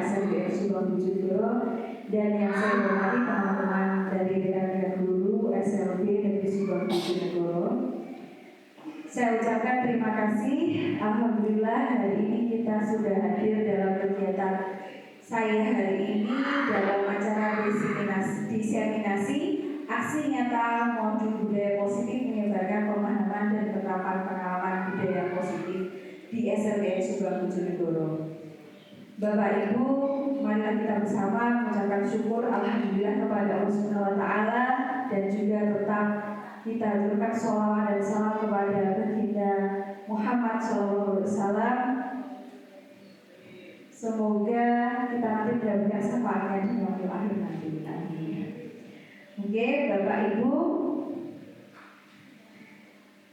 SMBR Subang Bojonegoro dan yang saya hormati teman-teman dari rekan-rekan guru SLB Negeri Subang Bojonegoro. Saya ucapkan terima kasih. Alhamdulillah hari ini kita sudah hadir dalam kegiatan saya hari ini dalam acara diseminasi aksi nyata modul budaya positif menyebarkan pemahaman dan penerapan pengalaman budaya positif di SLB Subang Bojonegoro. Bapak Ibu, marilah kita bersama mengucapkan syukur alhamdulillah kepada Allah Subhanahu wa taala dan juga tetap kita haturkan sholawat dan salam kepada baginda Muhammad SAW. Semoga kita nanti mendapatkan syafaatnya di yaumil akhir nanti. Oke, Bapak Ibu,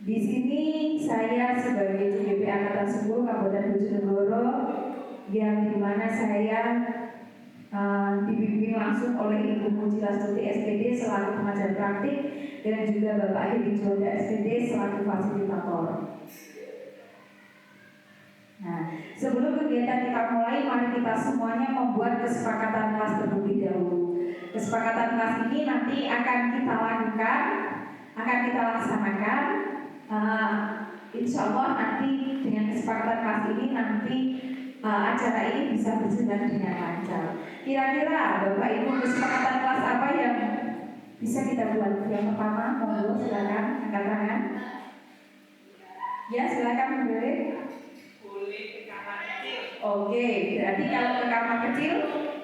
di sini saya sebagai CGP Angkatan 10 Kabupaten Bojonegoro yang dimana saya dibimbing langsung oleh Ibu Mujilastuti SPD selaku pengajar praktik dan juga Bapak Hedi Juanda SPD selaku fasilitator. Nah, sebelum kegiatan kita mulai, mari kita semuanya membuat kesepakatan kelas terlebih dahulu. Kesepakatan kelas ini nanti akan kita lakukan, akan kita laksanakan. Insya Allah nanti dengan kesepakatan kelas ini nanti acara ini bisa berjalan dengan lancar. Kira-kira Bapak Ibu kesepakatan kelas apa yang bisa kita buat? Yang pertama, monggo silakan angkat tangan. Ya, silakan boleh. Boleh ke kamar kecil. Oke, berarti kalau ke kamar kecil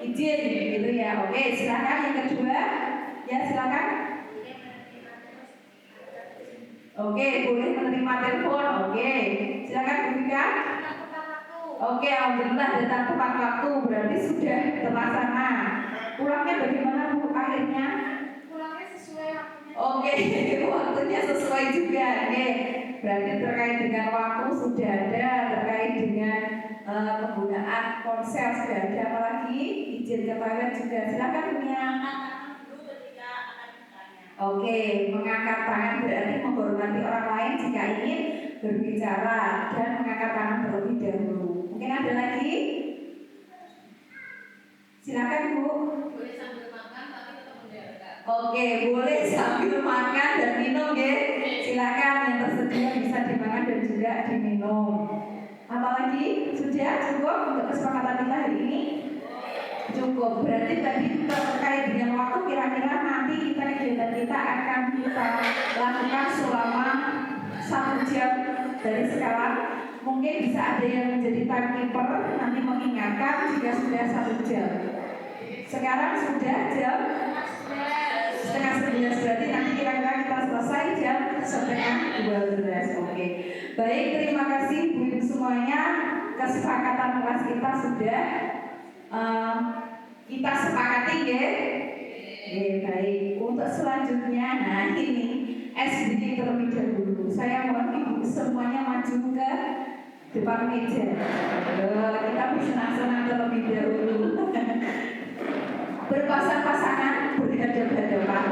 izin gitu ya. Oke, silakan yang kedua. Ya, silakan. Oke, boleh menerima telepon. Oke, silakan Bu Vika. Oke, alhamdulillah datang tepat waktu, berarti sudah terlaksana. Pulangnya bagaimana Bu akhirnya? Pulangnya sesuai waktunya. Oke, waktunya sesuai juga. Oke, berarti terkait dengan waktu sudah ada, terkait dengan penggunaan ponsel sudah ada, apalagi izin ke toilet juga. Silakan punya. Oke, mengangkat tangan berarti menghormati orang lain jika ingin berbicara dan mengangkat tangan terlebih dahulu. Mungkin ada lagi? Silakan Bu. Boleh sambil makan tapi tetap menjaga. Oke, boleh sambil makan dan minum ya. Silakan yang tersedia bisa dimakan dan juga diminum. Apalagi sudah cukup untuk kesepakatan kita hari ini? Cukup. Berarti tadi terkait dengan waktu kira-kira nanti kegiatan kita akan kita lakukan selama 1 jam dari sekarang. Mungkin bisa ada yang menjadi timekeeper nanti mengingatkan jika sudah 1 jam. Sekarang sudah jam setengah 11, berarti nanti kira-kira kita selesai jam setengah 12. Oke. Baik, terima kasih Bu Ibu semuanya. Kesepakatan kelas kita sudah kita sepakati ya. Baik, untuk selanjutnya, nah ini SBD terlebih dahulu. Saya mohon Ibu semuanya maju ke depan meja. Kita bersenang-senang terlebih dahulu. Berpasang-pasangan, berhadapan-hadapan.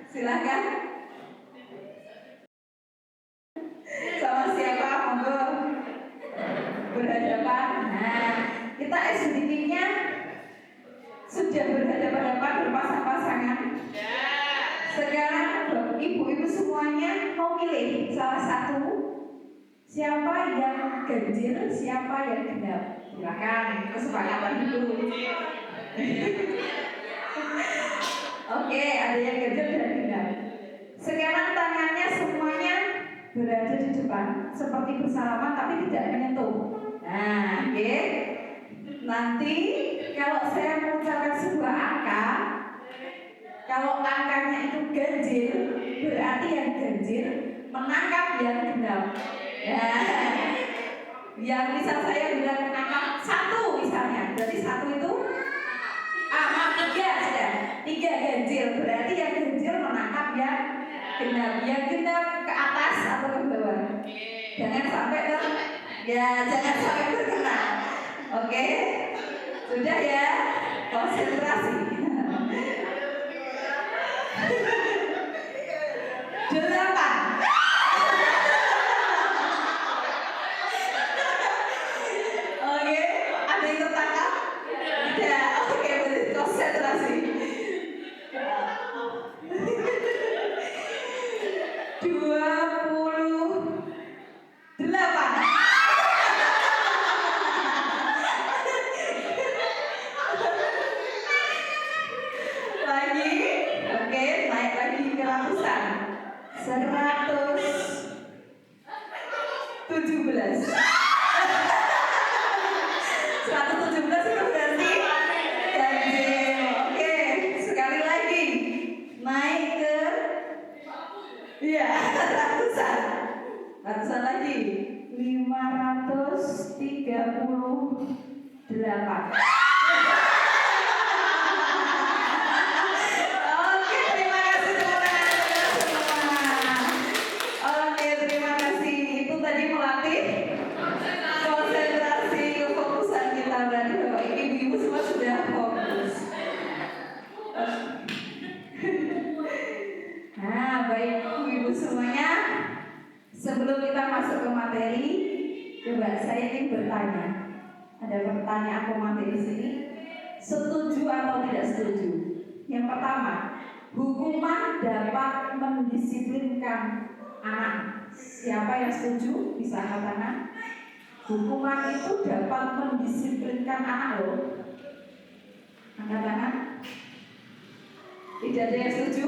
Silakan. Sama siapa? Monggo. Berhadapan. Nah, kita SBD-nya sudah berhadapan-hadapan, berpasang-pasangan. Sekarang ibu-ibu semuanya mau pilih salah satu. Siapa yang ganjil, siapa yang genap? Silakan, kesepakatan dulu. Oke, ada yang ganjil dan genap. Sekarang tangannya semuanya berada di depan, seperti bersalaman tapi tidak menyentuh. Nah, oke. Nanti kalau saya mengucapkan sebuah angka, kalau angkanya itu ganjil, berarti yang ganjil menangkap yang genap. Ya, yang misal saya bilang angka 1 misalnya, berarti 1 itu maaf 3 sudah. 3 ganjil, berarti yang ganjil menangkap yang genap. Yang genap ke atas atau ke bawah? Jangan sampai jangan sampai berkena. Oke? Sudah ya? Konsentrasi. 8. Oke, terima kasih teman-teman semua. Oke, terima kasih. Itu tadi melatih konsentrasi kefokusan kita. Berarti Bapak Ibu semua sudah fokus. Nah, baik Ibu semuanya. Sebelum kita masuk ke materi, coba saya ingin bertanya. Ada pertanyaan komando di sini. Setuju atau tidak setuju? Yang pertama, hukuman dapat mendisiplinkan anak. Siapa yang setuju? Bisa angkat tangan. Hukuman itu dapat mendisiplinkan anak loh. Angkat tangan. Tidak ada yang setuju?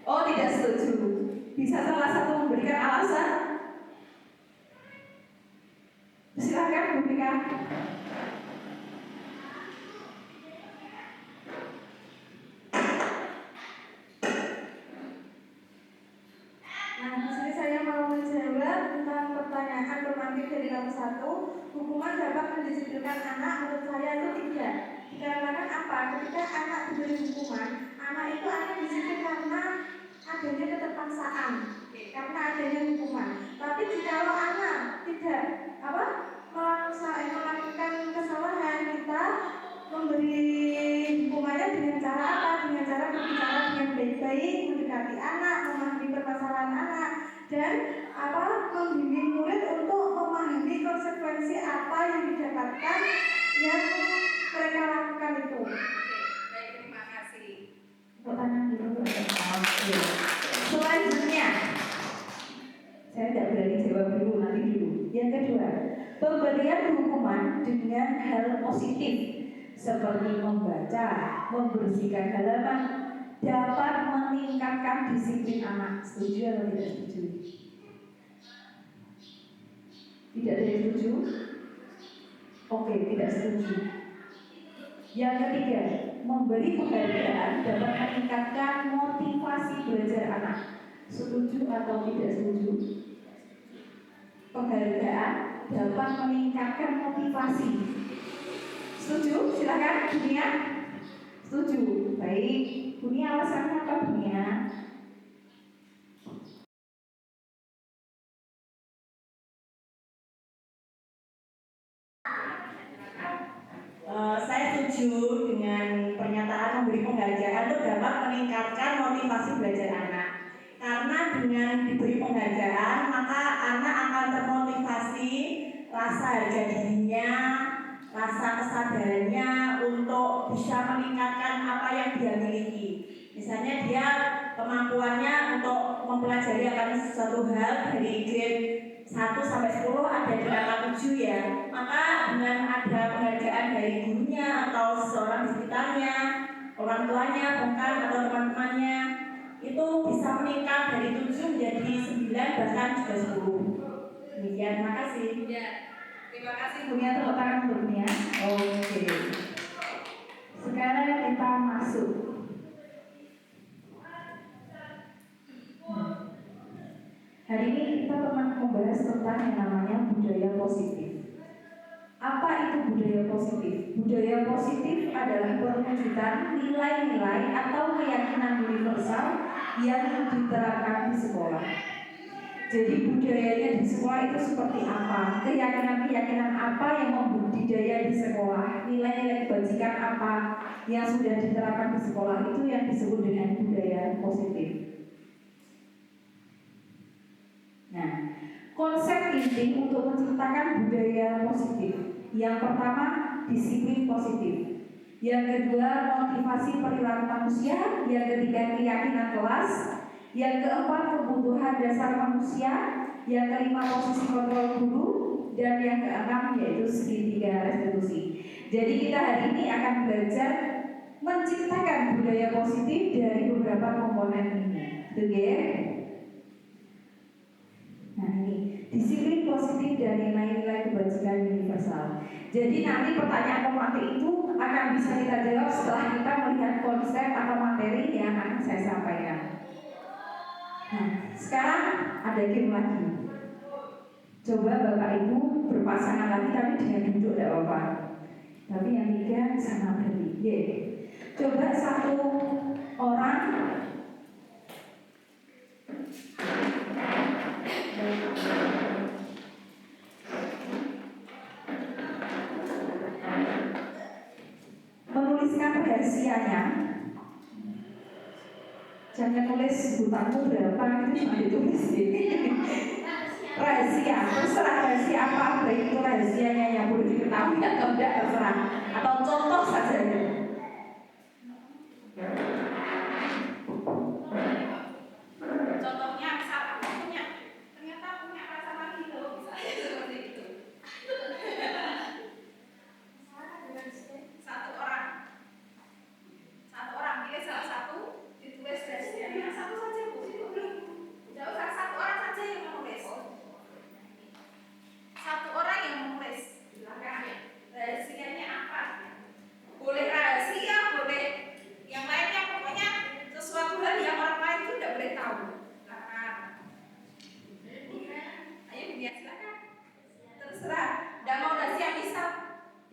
Oh, tidak setuju. Bisa salah satu memberikan alasan? Silakan berikan. Nah, di sini saya mau menjawab tentang pertanyaan romantik dari kamu satu. Hukuman dapat mendisiplinkan anak, menurut saya itu tidak. Dikarenakan apa? Ketika anak diberi hukuman, anak itu akan disiplin karena adanya keterpaksaan, karena adanya hukuman. Tapi jika anak tidak melakukan kesalahan, kita memberi hukumannya dengan cara apa? Dengan cara berbicara dengan baik-baik, mendekati anak, memahami permasalahan anak, dan membimbing murid untuk memahami konsekuensi apa yang didapatkan yang mereka lakukan itu. Baik, terima kasih. Pertanyaan dulu. Oke. Selanjutnya, saya tidak berani jawab dulu, nanti dulu. Yang kedua, pemberian hukuman dengan hal positif seperti membaca, membersihkan halaman dapat meningkatkan disiplin anak. Setuju atau tidak setuju? Tidak ada yang setuju? Oke, tidak setuju. Yang ketiga, memberi penghargaan dapat meningkatkan motivasi belajar anak. Setuju atau tidak setuju? Penghargaan dapat meningkatkan motivasi. Setuju? Silakan, Dunia. Setuju. Baik. Dunia, alasannya apa, Dunia? Saya setuju dengan pernyataan memberi penghargaan itu dapat meningkatkan motivasi belajar anak. Karena dengan diberi penghargaan, maka anak akan termotivasi rasa harga dirinya, rasa kesadarannya untuk bisa meningkatkan apa yang dia miliki. Misalnya dia kemampuannya untuk mempelajari akan sesuatu hal dari grade 1 sampai 10 ada di angka 7 ya. Maka dengan ada penghargaan dari gurunya atau seseorang di sekitarnya, orang tuanya, bahkan atau teman-temannya, itu bisa meningkat dari 7 menjadi 9 bahkan juga 10. Demikian, terima kasih. Ya, terima kasih. Dunia, tepuk tangan untuk Dunia. Oke. Sekarang kita masuk. Hari ini kita pernah membahas tentang yang namanya budaya positif. Apa itu budaya positif? Budaya positif adalah perwujudan nilai-nilai atau keyakinan universal yang diterapkan di sekolah. Jadi budayanya di sekolah itu seperti apa? Keyakinan-keyakinan apa yang membudidaya di sekolah? Nilai-nilai kebajikan apa yang sudah diterapkan di sekolah itu yang disebut dengan budaya positif. Nah, konsep inti untuk menciptakan budaya positif. Yang pertama, disiplin positif. Yang kedua, motivasi perilaku manusia. Yang ketiga, keyakinan kelas. Yang keempat, kebutuhan dasar manusia. Yang kelima, posisi kontrol guru. Dan yang keenam, yaitu segitiga restitusi. Jadi kita hari ini akan belajar menciptakan budaya positif dari beberapa komponen ini. Oke? Nah ini, disiplin positif dan nilai-nilai kebajikan universal. Jadi nanti pertanyaan pematik itu akan bisa kita jawab setelah kita melihat konsep atau materi yang akan saya sampaikan. Nah, sekarang ada game lagi. Coba Bapak Ibu berpasangan lagi tapi dengan duduk tidak apa-apa. Tapi yang 3 sama berdiri. Coba satu orang menuliskan rahasianya. Jangan nulis hutangmu berapa, itu cuma ditulis rahasia, terserah rahasia apa, baik itu rahasianya yang boleh diketahui atau tidak terserah, atau contoh saja. Contohnya misal aku ternyata punya rasa lagi loh, misalnya seperti itu. Satu orang pilih salah satu, ditulis rahasianya satu saja Bu, itu belum. Tidak usah satu orang saja yang menulis. Satu orang yang menulis, silakan. Rahasianya apa? Boleh rahasia, boleh yang lainnya, pokoknya sesuatu hal yang orang lain itu tidak boleh tahu. Silakan. Ayo dia silakan. Terserah. Tidak mau rahasia misal,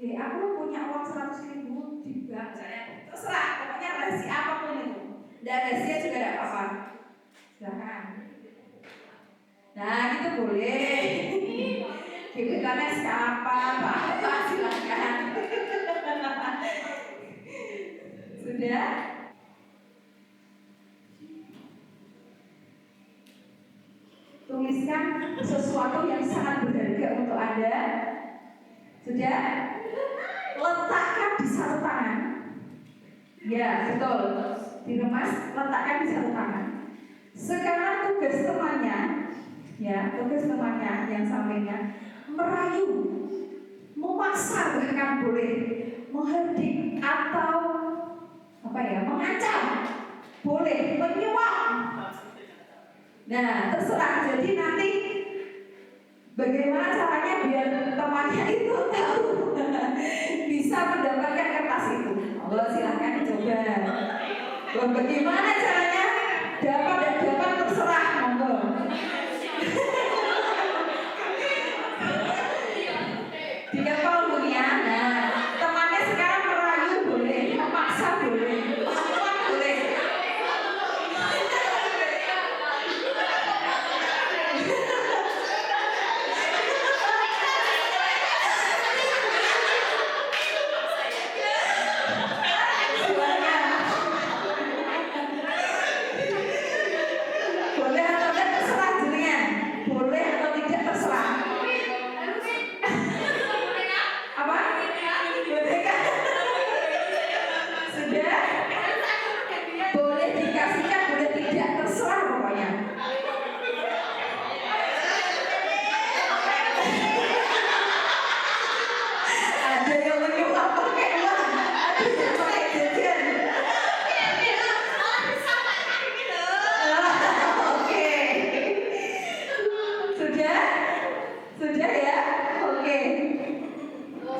Aku punya uang 100.000 di bank misalnya, terserah, pokoknya rahasia apapun itu. Dan rahasia juga tidak apa-apa. Silahkan. Nah, gitu boleh. Gebetannya siapa? Apa? Silahkan. Sudah? Tuliskan sesuatu yang sangat berharga untuk Anda. Sudah? Letakkan di satu tangan. Ya, betul. Diremas, letakkan di satu tangan. Sekarang tugas temannya, tugas temannya yang sampingnya merayu, memaksa, bahkan boleh menghardik atau mengancam, boleh menyuap. Nah, terserah. Jadi nanti bagaimana caranya biar temannya itu tahu bisa mendapatkan kertas itu. Allah, silahkan dicoba. Bagaimana caranya dapat terserah, monggo. Dikepal dunia. Nah, temannya sekarang merayu boleh, memaksa boleh, menyuap boleh. Boleh atau tidak terserah jenengan. Boleh atau tidak terserah. Apa? Boleh kan? Sudah? Boleh dikasihkan, boleh tidak, terserah pokoknya. Ada yang menyuap pakai uang, ada yang pakai jajan. Oke. Sudah ya? Oke.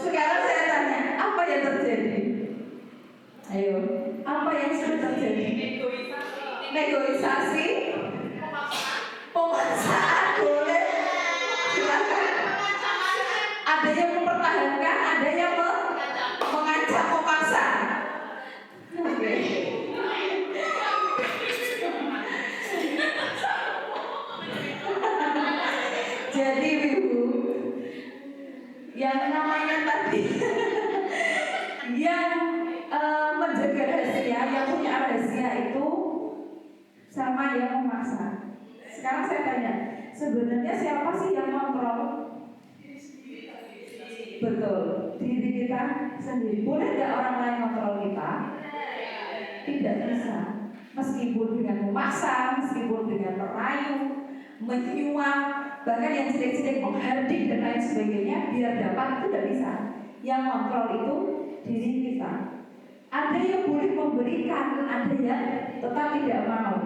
Sekarang saya tanya, apa yang terjadi? Ayo, apa yang sudah terjadi? Negosiasi, pemaksaan boleh. Silakan. Ada yang mempertahankan, ada yang mengancam, memaksa. Oke. Jadi Ibu, yang namanya tadi yang menjaga rahasia, yang punya rahasia itu sama yang memaksa. Sekarang saya tanya, sebenarnya siapa sih yang kontrol? Betul, diri kita sendiri. Boleh nggak orang lain kontrol kita? Tidak bisa. Meskipun dengan memaksa, meskipun dengan merayu, menyuap, bahkan yang sedikit-sedikit menghardik dan lain sebagainya, biar dapat itu tidak bisa. Yang kontrol itu diri kita. Ada yang boleh memberikan, ada yang tetap tidak mau.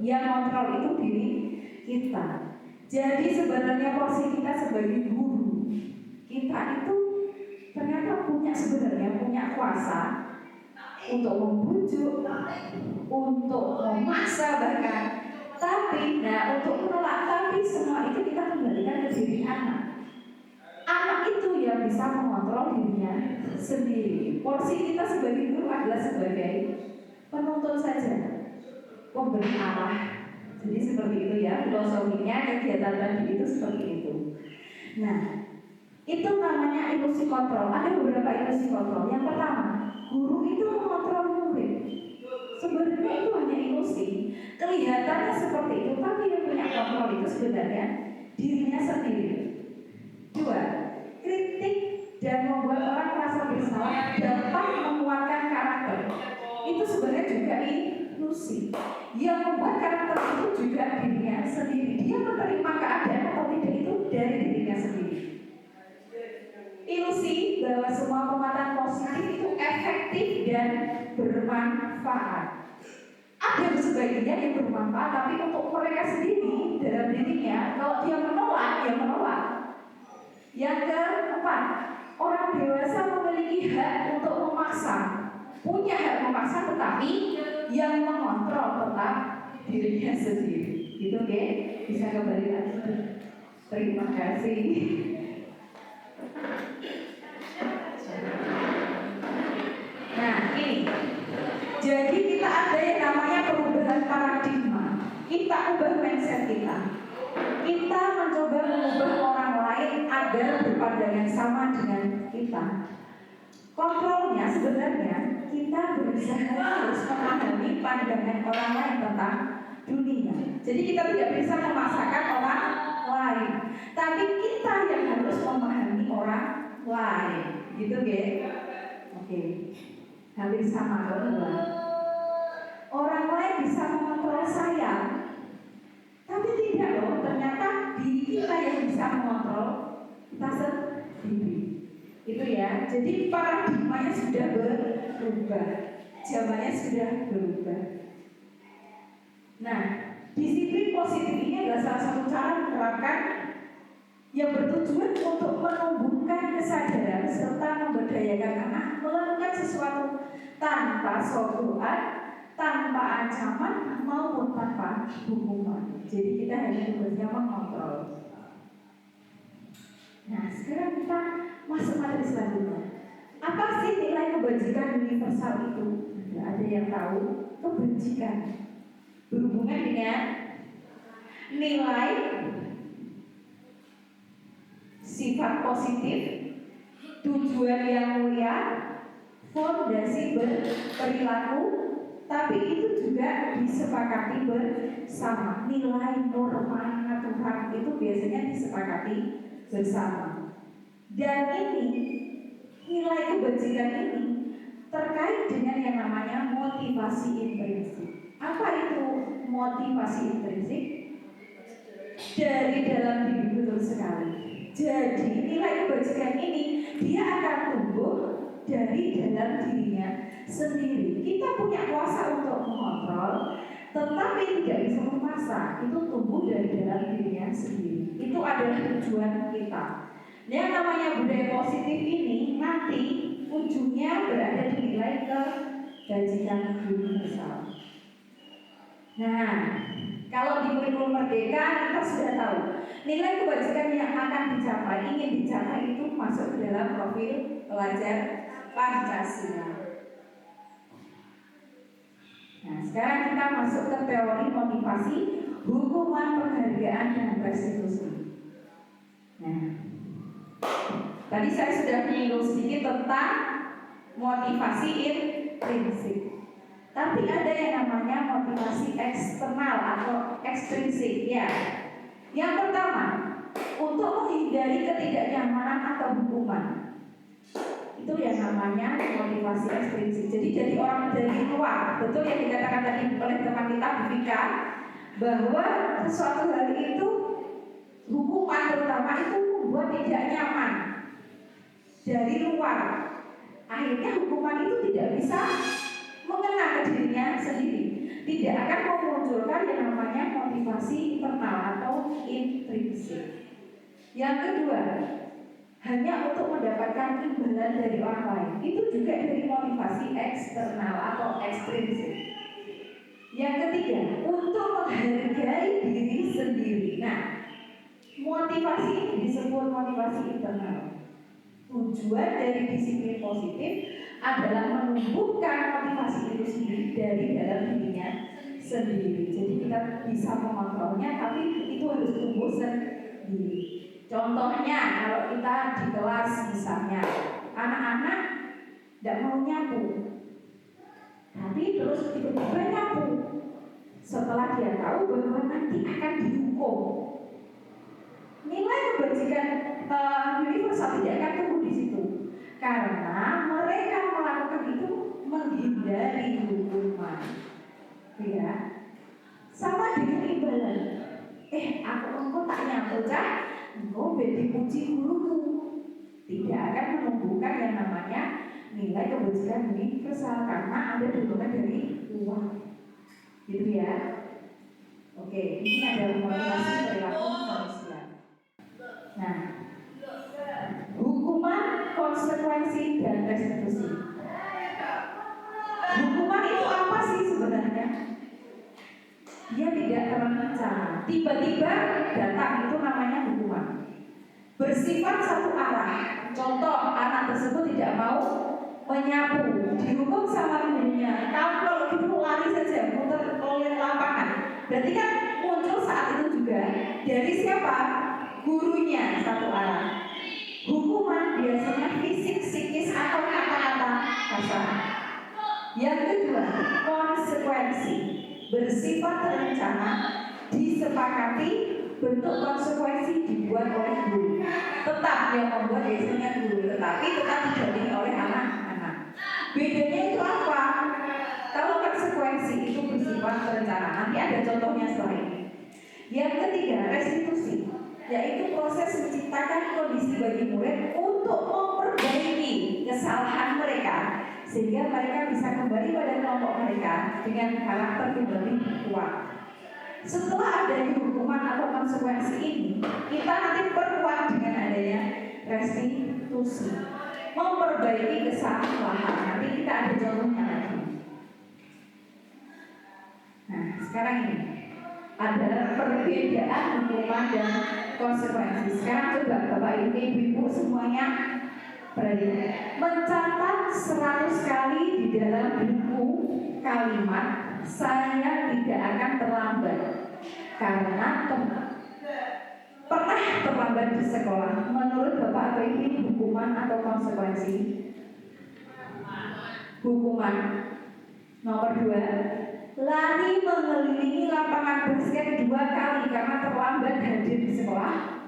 Yang kontrol itu diri kita. Jadi sebenarnya porsi kita sebagai guru, kita itu ternyata punya kuasa untuk membujuk, untuk memaksa bahkan. Tapi, untuk menolak, tapi semua itu kita kembalikan ke diri anak. anak itu yang bisa mengontrol dirinya sendiri. Porsi kita sebagai guru adalah sebagai penuntun saja, pemberi arah. Jadi seperti itu ya filosofinya, kegiatan tadi itu seperti itu. Nah, itu namanya ilusi kontrol. Ada beberapa ilusi kontrol. Yang pertama, guru itu mengontrol murid. Sebenarnya itu hanya ilusi. Kelihatannya seperti itu, tapi yang punya kontrol itu sebenarnya dirinya sendiri. Dua, kritik dan membuat orang merasa bersalah dapat menguatkan karakter. Itu sebenarnya juga ilusi. Yang membuat karakter itu juga dirinya sendiri. Dia menerima keadaan atau tidak itu dari dirinya sendiri. Ilusi bahwa semua penguatan positif itu efektif dan bermanfaat. Ada sebagian yang bermanfaat, tapi untuk mereka sendiri dalam dirinya, kalau dia menolak, dia menolak. Yang keempat, orang dewasa memiliki hak untuk memaksa, punya hak memaksa, tetapi yang mengontrol tetap dirinya sendiri. Gitu, oke? Bisa kembali lagi. Terima kasih. Nah, ini. Jadi kita ada yang namanya perubahan paradigma. Kita ubah mindset kita. Kita mencoba mengubah orang lain agar berpandangan sama dengan kita. Kontrolnya sebenarnya kita berusaha harus memahami pandangan orang lain tentang dunia. Jadi kita tidak bisa memaksakan orang lain, tapi kita yang harus memahami orang lain. Gitu, ya? Oke. Hampir sama kedua. Orang lain bisa mengontrol saya, tapi tidak loh. Ternyata diri kita yang bisa mengontrol kita sendiri. Itu ya. Jadi paradigmanya sudah berubah, zamannya sudah berubah. Nah, disiplin positif ini adalah salah satu cara menerapkan yang bertujuan untuk menumbuhkan kesadaran serta memberdayakan anak melakukan sesuatu tanpa soal, tanpa ancaman maupun tanpa hukuman. Jadi kita hanya tugasnya mengontrol. Nah, sekarang kita masuk materi selanjutnya. Apa sih nilai kebajikan universal itu? Ada yang tahu? Kebajikan berhubungan dengan nilai sifat positif, tujuan yang mulia, fondasi berperilaku, tapi itu juga disepakati bersama. Nilai norma Tuhan itu biasanya disepakati bersama. Dan ini nilai kebajikan ini terkait dengan yang namanya motivasi intrinsik. Apa itu motivasi intrinsik? Dari dalam diri, betul sekali. Jadi nilai kebajikan ini dia akan tumbuh dari dalam dirinya sendiri. Kita punya kuasa untuk mengontrol, tetapi tidak bisa memaksa. Itu tumbuh dari dalam dirinya sendiri. Itu adalah tujuan kita. Yang namanya budaya positif ini nanti ujungnya berada di nilai kebajikan universal. Nah, kalau di kurikulum Merdeka kita sudah tahu nilai kebajikan yang akan dicapai, ingin dicapai itu masuk ke dalam profil pelajar Pancasila. Nah, sekarang kita masuk ke teori motivasi, hukuman, penghargaan, dan restitusi. Nah, tadi saya sudah menyinggung sedikit tentang motivasi intrinsik. Tapi ada yang namanya motivasi eksternal atau ekstrinsik ya. Yang pertama, untuk menghindari ketidaknyamanan atau hukuman. Itu yang namanya motivasi ekstrinsik. Jadi dari orang dari luar, betul yang dikatakan tadi oleh teman kita Vika, bahwa sesuatu hal itu hukuman terutama itu membuat tidak nyaman dari luar. Akhirnya hukuman itu tidak bisa mengena ke dirinya sendiri, tidak akan memunculkan yang namanya motivasi internal atau intrinsik. Yang kedua, hanya untuk mendapatkan imbalan dari orang lain. Itu juga dari motivasi eksternal atau ekstrinsik. Yang ketiga, untuk menghargai diri sendiri. Nah, Motivasi ini disebut motivasi internal. Tujuan dari disiplin positif adalah menumbuhkan motivasi itu sendiri dari dalam dirinya sendiri. Jadi kita bisa mengontrolnya, tapi itu harus tumbuh sendiri. Contohnya kalau kita di kelas misalnya, anak-anak tidak mau nyapu, tapi terus tiba-tiba nyapu. Setelah dia tahu bahwa nanti akan dihukum, nilai kebajikan universal tidak akan tumbuh di situ, karena mereka melakukan itu menghindari hukuman. Ya, sama dengan imbalan. Aku tak nyapu cah, engkau dipuji guruku. Tidak akan menumbuhkan yang namanya nilai kebajikan universal karena ada dorongan dari uang. Gitu ya. Oke, ini adalah motivasi perilaku manusia. Nah, hukuman, konsekuensi, dan restitusi. Hukuman itu apa sih sebenarnya? Dia tidak terencana, tiba-tiba datang, itu namanya hukuman. Bersifat satu arah. Contoh, anak tersebut tidak mau menyapu, dihukum sama gurunya. Tahu kalau gitu lari saja, muter keliling lapangan. Berarti kan muncul saat itu juga dari siapa? Gurunya, satu arah. Hukuman biasanya fisik, psikis, atau kata-kata kasar. Yang kedua, konsekuensi bersifat terencana, disepakati, bentuk konsekuensi dibuat oleh guru. Tetap yang membuat biasanya guru, tetapi tetap didampingi oleh anak-anak. Bedanya itu apa? Kalau konsekuensi itu bersifat terencana, nanti ada contohnya setelah ini. Yang ketiga, restitusi, yaitu proses menciptakan kondisi bagi murid untuk memperbaiki kesalahan mereka sehingga mereka bisa kembali pada kelompok mereka dengan karakter yang lebih kuat. Setelah adanya hukuman atau konsekuensi ini, kita nanti perkuat dengan adanya restitusi, memperbaiki kesalahan. Nanti kita ada contohnya lagi. Nah, sekarang ini ada perbedaan hukuman dan konsekuensi. Sekarang coba Bapak Ibu semuanya mencatat 100 kali di dalam buku kalimat saya tidak akan terlambat karena pernah terlambat di sekolah. Menurut Bapak atau Ibu hukuman atau konsekuensi? Hukuman. Nomor 2, lari mengelilingi lapangan basket 2 kali karena terlambat hadir di sekolah.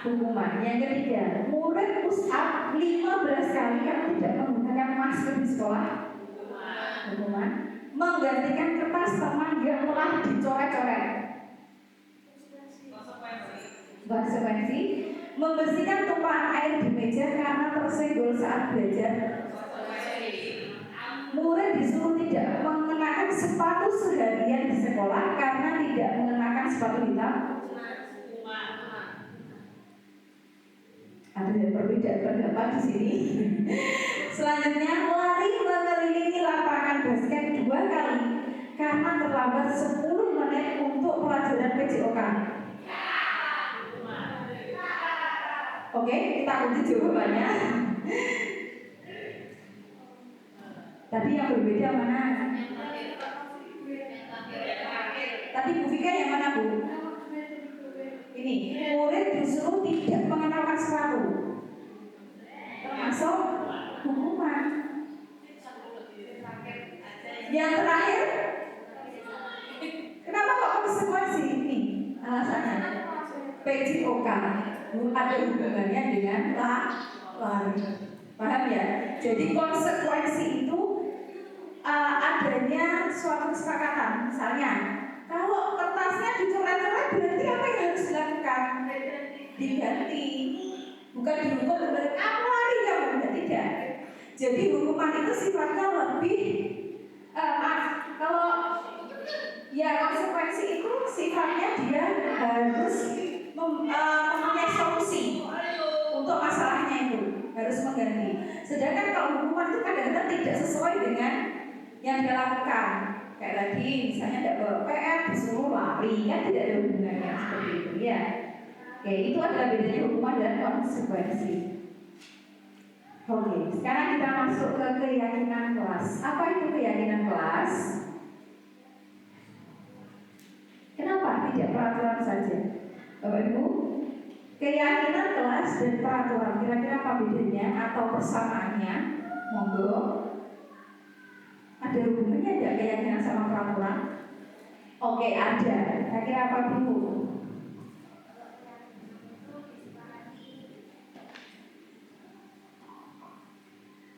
Hukuman. Yang ketiga, murid push up 15 kali karena tidak menggunakan masker di sekolah. Hukuman. Menggantikan kertas teman yang telah dicoret-coret. Konsekuensi. Membersihkan tumpahan air di meja karena tersenggol saat belajar. Murid disuruh tidak mengenakan sepatu seharian di sekolah karena tidak mengenakan sepatu hitam. Ada perbedaan pendapat di sini. Selanjutnya, lari mengelilingi lapangan basket 2 kali karena terlambat 10 menit untuk pelajaran PJOK. Oke, kita uji jawabannya. Tadi yang berbeda mana? Tadi Bu Vika yang mana, Bu? Ini, murid disuruh tidak mengenakan sepatu, termasuk hukuman. Yang terakhir, kenapa kok konsekuensi ini? Alasannya PJOK ada hubungannya dengan lari. Paham ya? Jadi konsekuensi itu adanya suatu kesepakatan. Misalnya, kalau kertasnya dicoret-coret berarti apa yang harus dilakukan? Diganti. Bukan dihukum berarti kamu lari kamu, tidak. Jadi hukuman itu sifatnya lebih kalau ya konsekuensi itu sifatnya dia harus mempunyai solusi untuk masalahnya itu, harus mengganti. Sedangkan kalau hukuman itu kadang-kadang tidak sesuai dengan yang dia lakukan. Kayak tadi misalnya tidak bawa PR disuruh lari, kan tidak ada hubungannya seperti itu ya. Oke, itu adalah bedanya hukuman dan konsekuensi. Oke, sekarang kita masuk ke keyakinan kelas. Apa itu keyakinan kelas? Kenapa tidak peraturan saja? Bapak Ibu, keyakinan kelas dan peraturan kira-kira apa bedanya atau persamaannya? Monggo. Ada hubungannya tidak keyakinan sama peraturan? Oke, ada. Kira-kira apa dulu?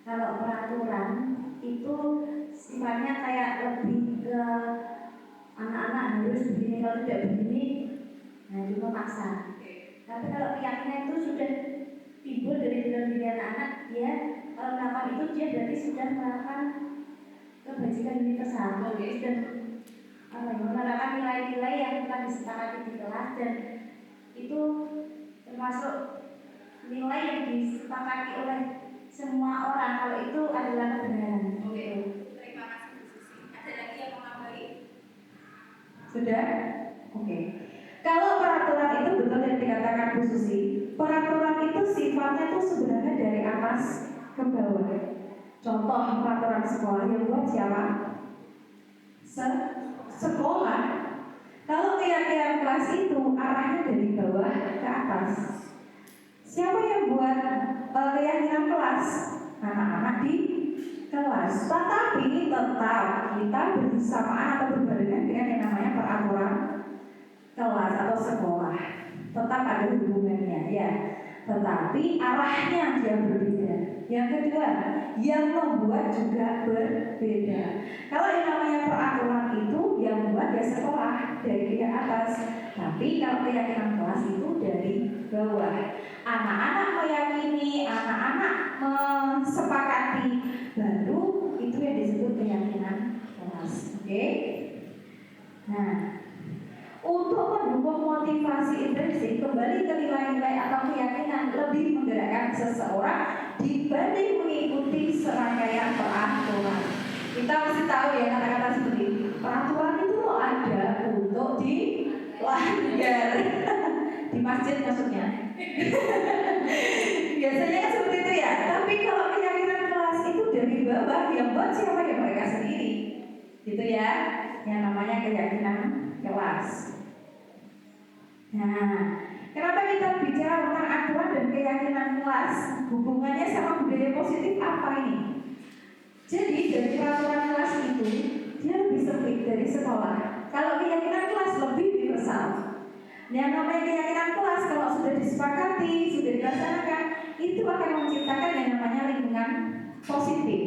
Kalau peraturan itu sifatnya kayak lebih ke anak-anak harus begini, kalau tidak begini, nah itu memaksa. Tapi kalau keyakinan itu sudah timbul dari dalam diri anak-anak, dia kalau melakukan itu dia berarti sudah melakukan kebajikan universal, sudah menerapkan nilai-nilai yang telah disepakati di kelas, dan itu termasuk nilai yang disepakati oleh semua orang kalau itu adalah kebenaran. Oke, terima kasih Bu Susi. Ada lagi yang mau nambahin? Sudah? Oke. Kalau peraturan itu betul yang dikatakan Bu Susi, peraturan itu sifatnya tuh sebenarnya dari atas ke bawah. Contoh peraturan sekolah yang buat siapa? Sekolah. Kalau keyakinan kelas itu arahnya dari bawah ke atas. Siapa yang buat keyakinan kelas? Anak-anak di kelas. Tetapi tetap kita bersamaan atau berbarengan dengan yang namanya peraturan kelas atau sekolah. Tetap ada hubungannya ya. Tetapi arahnya dia berbeda. Yang kedua, yang membuat juga berbeda. Kalau yang namanya peraturan itu yang membuat ya sekolah dari ke atas. Tapi kalau keyakinan kelas itu dari bawah. Anak-anak meyakini, anak-anak mensepakati, baru itu yang disebut keyakinan kelas. Oke? Nah, untuk mendukung motivasi intrinsik kembali ke nilai-nilai atau keyakinan lebih menggerakkan seseorang dibanding mengikuti serangkaian peraturan. Kita mesti tahu ya kata-kata seperti peraturan itu ada untuk dilanggar. Di masjid maksudnya. Biasanya kan seperti itu ya. Tapi kalau keyakinan kelas itu dari bawah, yang buat siapa ya mereka sendiri. Gitu ya. Yang namanya keyakinan kelas. Nah, kenapa kita bicara tentang aturan dan keyakinan kelas? Hubungannya sama budaya positif apa ini? Jadi dari peraturan kelas itu dia lebih sempit dari sekolah. Kalau keyakinan kelas lebih universal. Yang namanya keyakinan kelas kalau sudah disepakati, sudah dilaksanakan, itu akan menciptakan yang namanya lingkungan positif.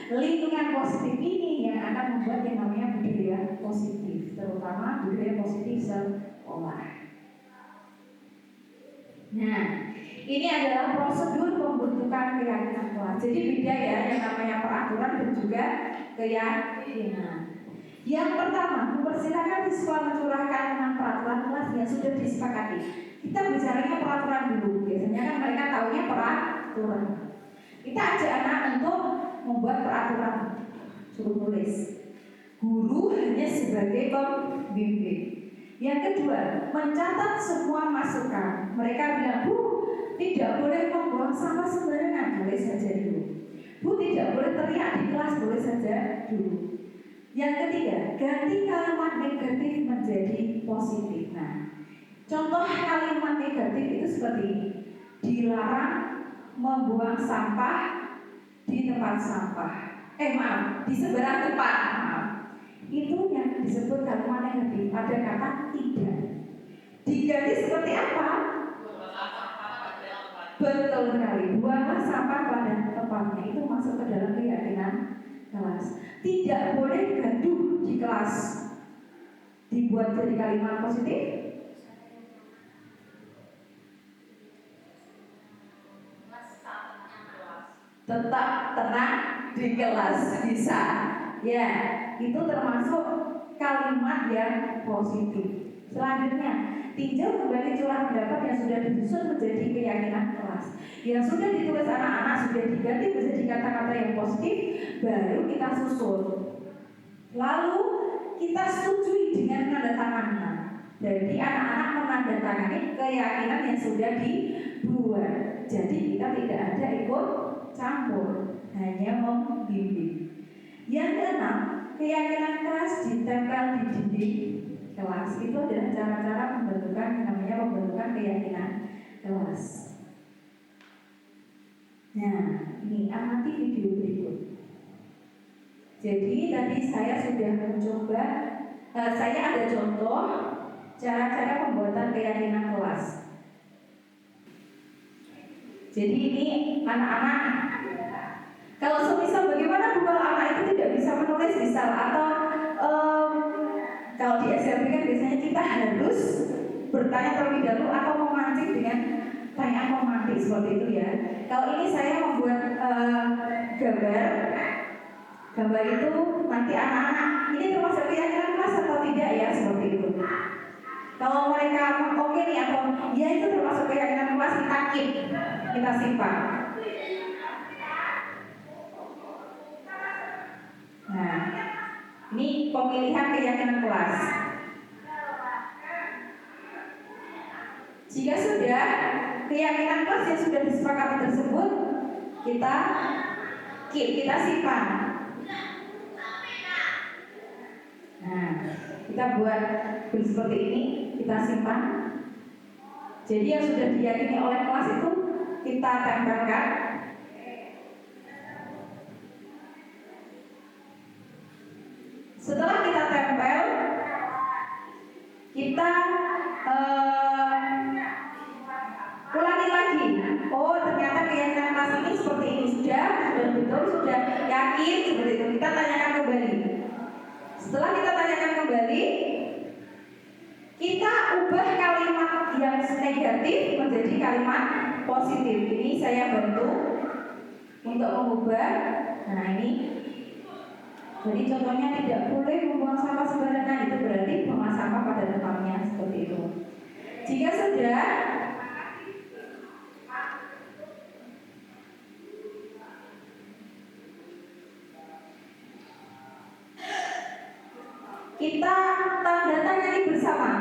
Lingkungan positif ini yang akan membuat yang namanya budaya positif, terutama budaya positif sekolah. Nah, ini adalah prosedur pembentukan keyakinan kelas. Jadi beda ya yang namanya peraturan dan juga keyakinan. Yang pertama, mempersilahkan siswa mencurahkan tentang peraturan kelas yang sudah disepakati. Kita bicaranya peraturan dulu. Biasanya kan mereka taunya peraturan. Kita ajak anak untuk membuat peraturan, suruh nulis. Guru hanya sebagai pembimbing. Yang kedua, mencatat semua masukan. Mereka bilang, Bu, tidak boleh membuang sampah sembarangan, boleh saja dulu. Bu, tidak boleh teriak di kelas, boleh saja dulu. Yang ketiga, ganti kalimat negatif menjadi positif. Nah, contoh kalimat negatif itu seperti ini. Dilarang membuang sampah di tempat sampah. Di seberang tempat. Itu yang disebut kalimat negatif. Ada kata tidak. Diganti seperti apa? Betul sekali. Buanglah sampah pada tempatnya. Itu masuk ke dalam keyakinan kelas. Tidak boleh gaduh di kelas. Dibuat jadi kalimat positif. Tetap tenang di kelas bisa. Ya, itu termasuk kalimat yang positif. Selanjutnya, tinjau kembali curah pendapat yang sudah disusun menjadi keyakinan kelas. Yang sudah ditulis anak-anak sudah diganti menjadi kata-kata yang positif, baru kita susun. Lalu kita setujui dengan tanda tangannya. Jadi anak-anak menandatangani keyakinan yang sudah dibuat. Jadi kita tidak ada ikut campur, hanya membimbing. Yang keenam, keyakinan kelas ditempel di dinding kelas. Itu adalah cara-cara pembentukan keyakinan kelas. Nah, ini amati video berikut. Jadi tadi saya sudah mencoba, saya ada contoh cara-cara pembuatan keyakinan kelas. Jadi ini anak-anak, kalau semisal bagaimana kalau anak itu tidak bisa menulis misal atau kalau di SMP kan biasanya kita harus bertanya terlebih dahulu atau memancing dengan pertanyaan pemantik seperti itu ya. Kalau ini saya membuat gambar itu nanti anak-anak ini termasuk keyakinan kelas atau tidak ya, seperti itu. Kalau mereka oke nih atau ya itu termasuk keyakinan kelas, kita keep, kita simpan. Nah, ini pemilihan keyakinan kelas. Jika sudah keyakinan kelas yang sudah disepakati tersebut, kita keep, kita simpan. Nah, kita buat seperti ini, kita simpan. Jadi yang sudah diyakini oleh kelas itu kita tempelkan. Setelah kita tempel, kita ulangi lagi. Oh, ternyata keyakinan kelas ini seperti ini, sudah betul, sudah yakin seperti itu. Kita tanyakan kembali. Setelah kita tanyakan kembali, kita ubah kalimat yang negatif menjadi kalimat positif. Ini saya bantu untuk mengubah. Nah ini, jadi contohnya tidak boleh membuang sampah sembarangan. Itu berarti buang sampah pada tempatnya, seperti itu. Jika sudah, kita tanda tangani bersama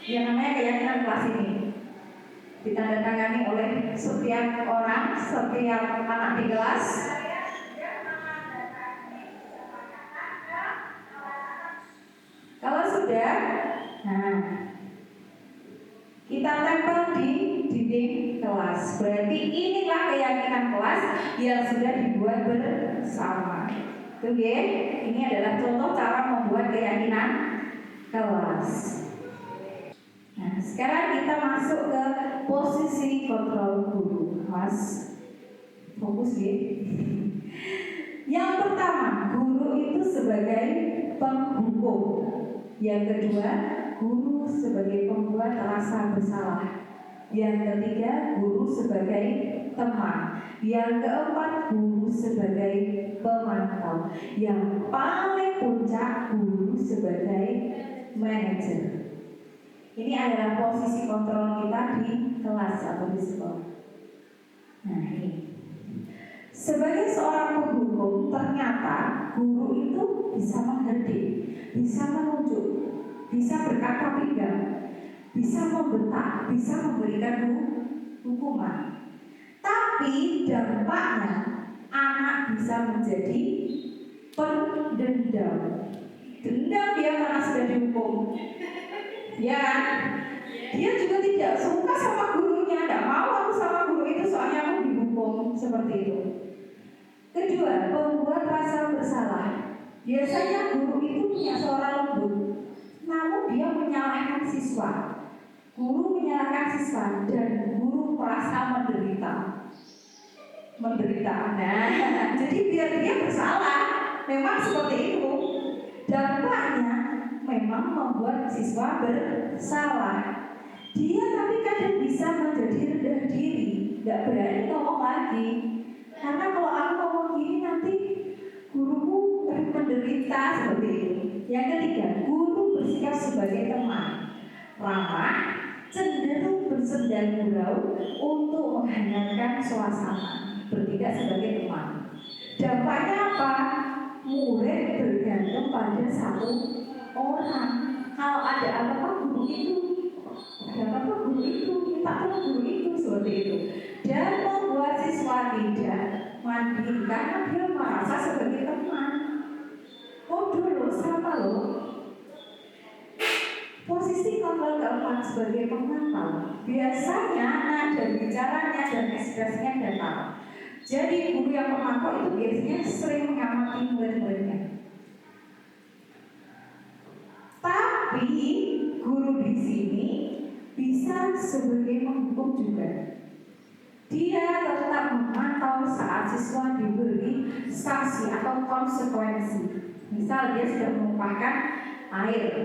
yang namanya keyakinan kelas ini. Ditandatangani oleh setiap orang, setiap anak di kelas. Kalau sudah, nah kita tempel di dinding kelas. Berarti inilah keyakinan kelas yang sudah dibuat bersama. Oke, ini adalah contoh cara membuat keyakinan kelas. Nah, sekarang kita masuk ke posisi kontrol guru. Mas, fokus ya. Yang pertama, guru itu sebagai penghukum. Yang kedua, guru sebagai pembuat rasa bersalah. Yang ketiga, guru sebagai teman. Yang keempat, guru sebagai pemantau. Yang paling puncak, guru sebagai manajer. Ini adalah posisi kontrol kita di kelas atau di sekolah. Nah ini, sebagai seorang penghukum, ternyata guru itu bisa menghardik, bisa menunjuk, bisa berkata pinggang, bisa membentak, bisa memberikan hukuman. Tapi dampaknya anak bisa menjadi pendendam. Dendam dia karena sudah dihukum. Ya, dia juga tidak suka sama gurunya, tidak mau aku sama guru itu soalnya aku dihukum, seperti itu. Kedua, pembuat rasa bersalah. Biasanya guru itu punya suara lembut, namun dia menyalahkan siswa. Guru menyalahkan siswa dan guru merasa menderita. Nah, jadi biar dia bersalah, memang seperti itu. Dampaknya memang membuat siswa bersalah. Dia tapi kadang bisa menjadi rendah diri, tidak berani ngomong lagi. Karena kalau aku ngomong gini nanti guruku menderita, seperti itu. Yang ketiga, guru bersikap sebagai teman, ramah, cenderung bersenda gurau untuk menghangatkan suasana, bertindak sebagai teman. Dampaknya apa? Murid bergantung pada satu orang. Kalau ada apa-apa, guru itu, ada apa guru itu, minta tolong guru itu, seperti itu. Dan membuat siswa tidak mandiri karena dia merasa sebagai teman. Oh dulu sama loh. Posisi kontrol keempat sebagai pemantau. Biasanya nada bicaranya dan ekspresinya datar. Jadi guru yang pemantau itu biasanya sering mengamati murid-muridnya. Tapi guru di sini bisa sebagai menghukum juga. Dia tetap memantau saat siswa diberi sanksi atau konsekuensi. Misal dia sudah menumpahkan air,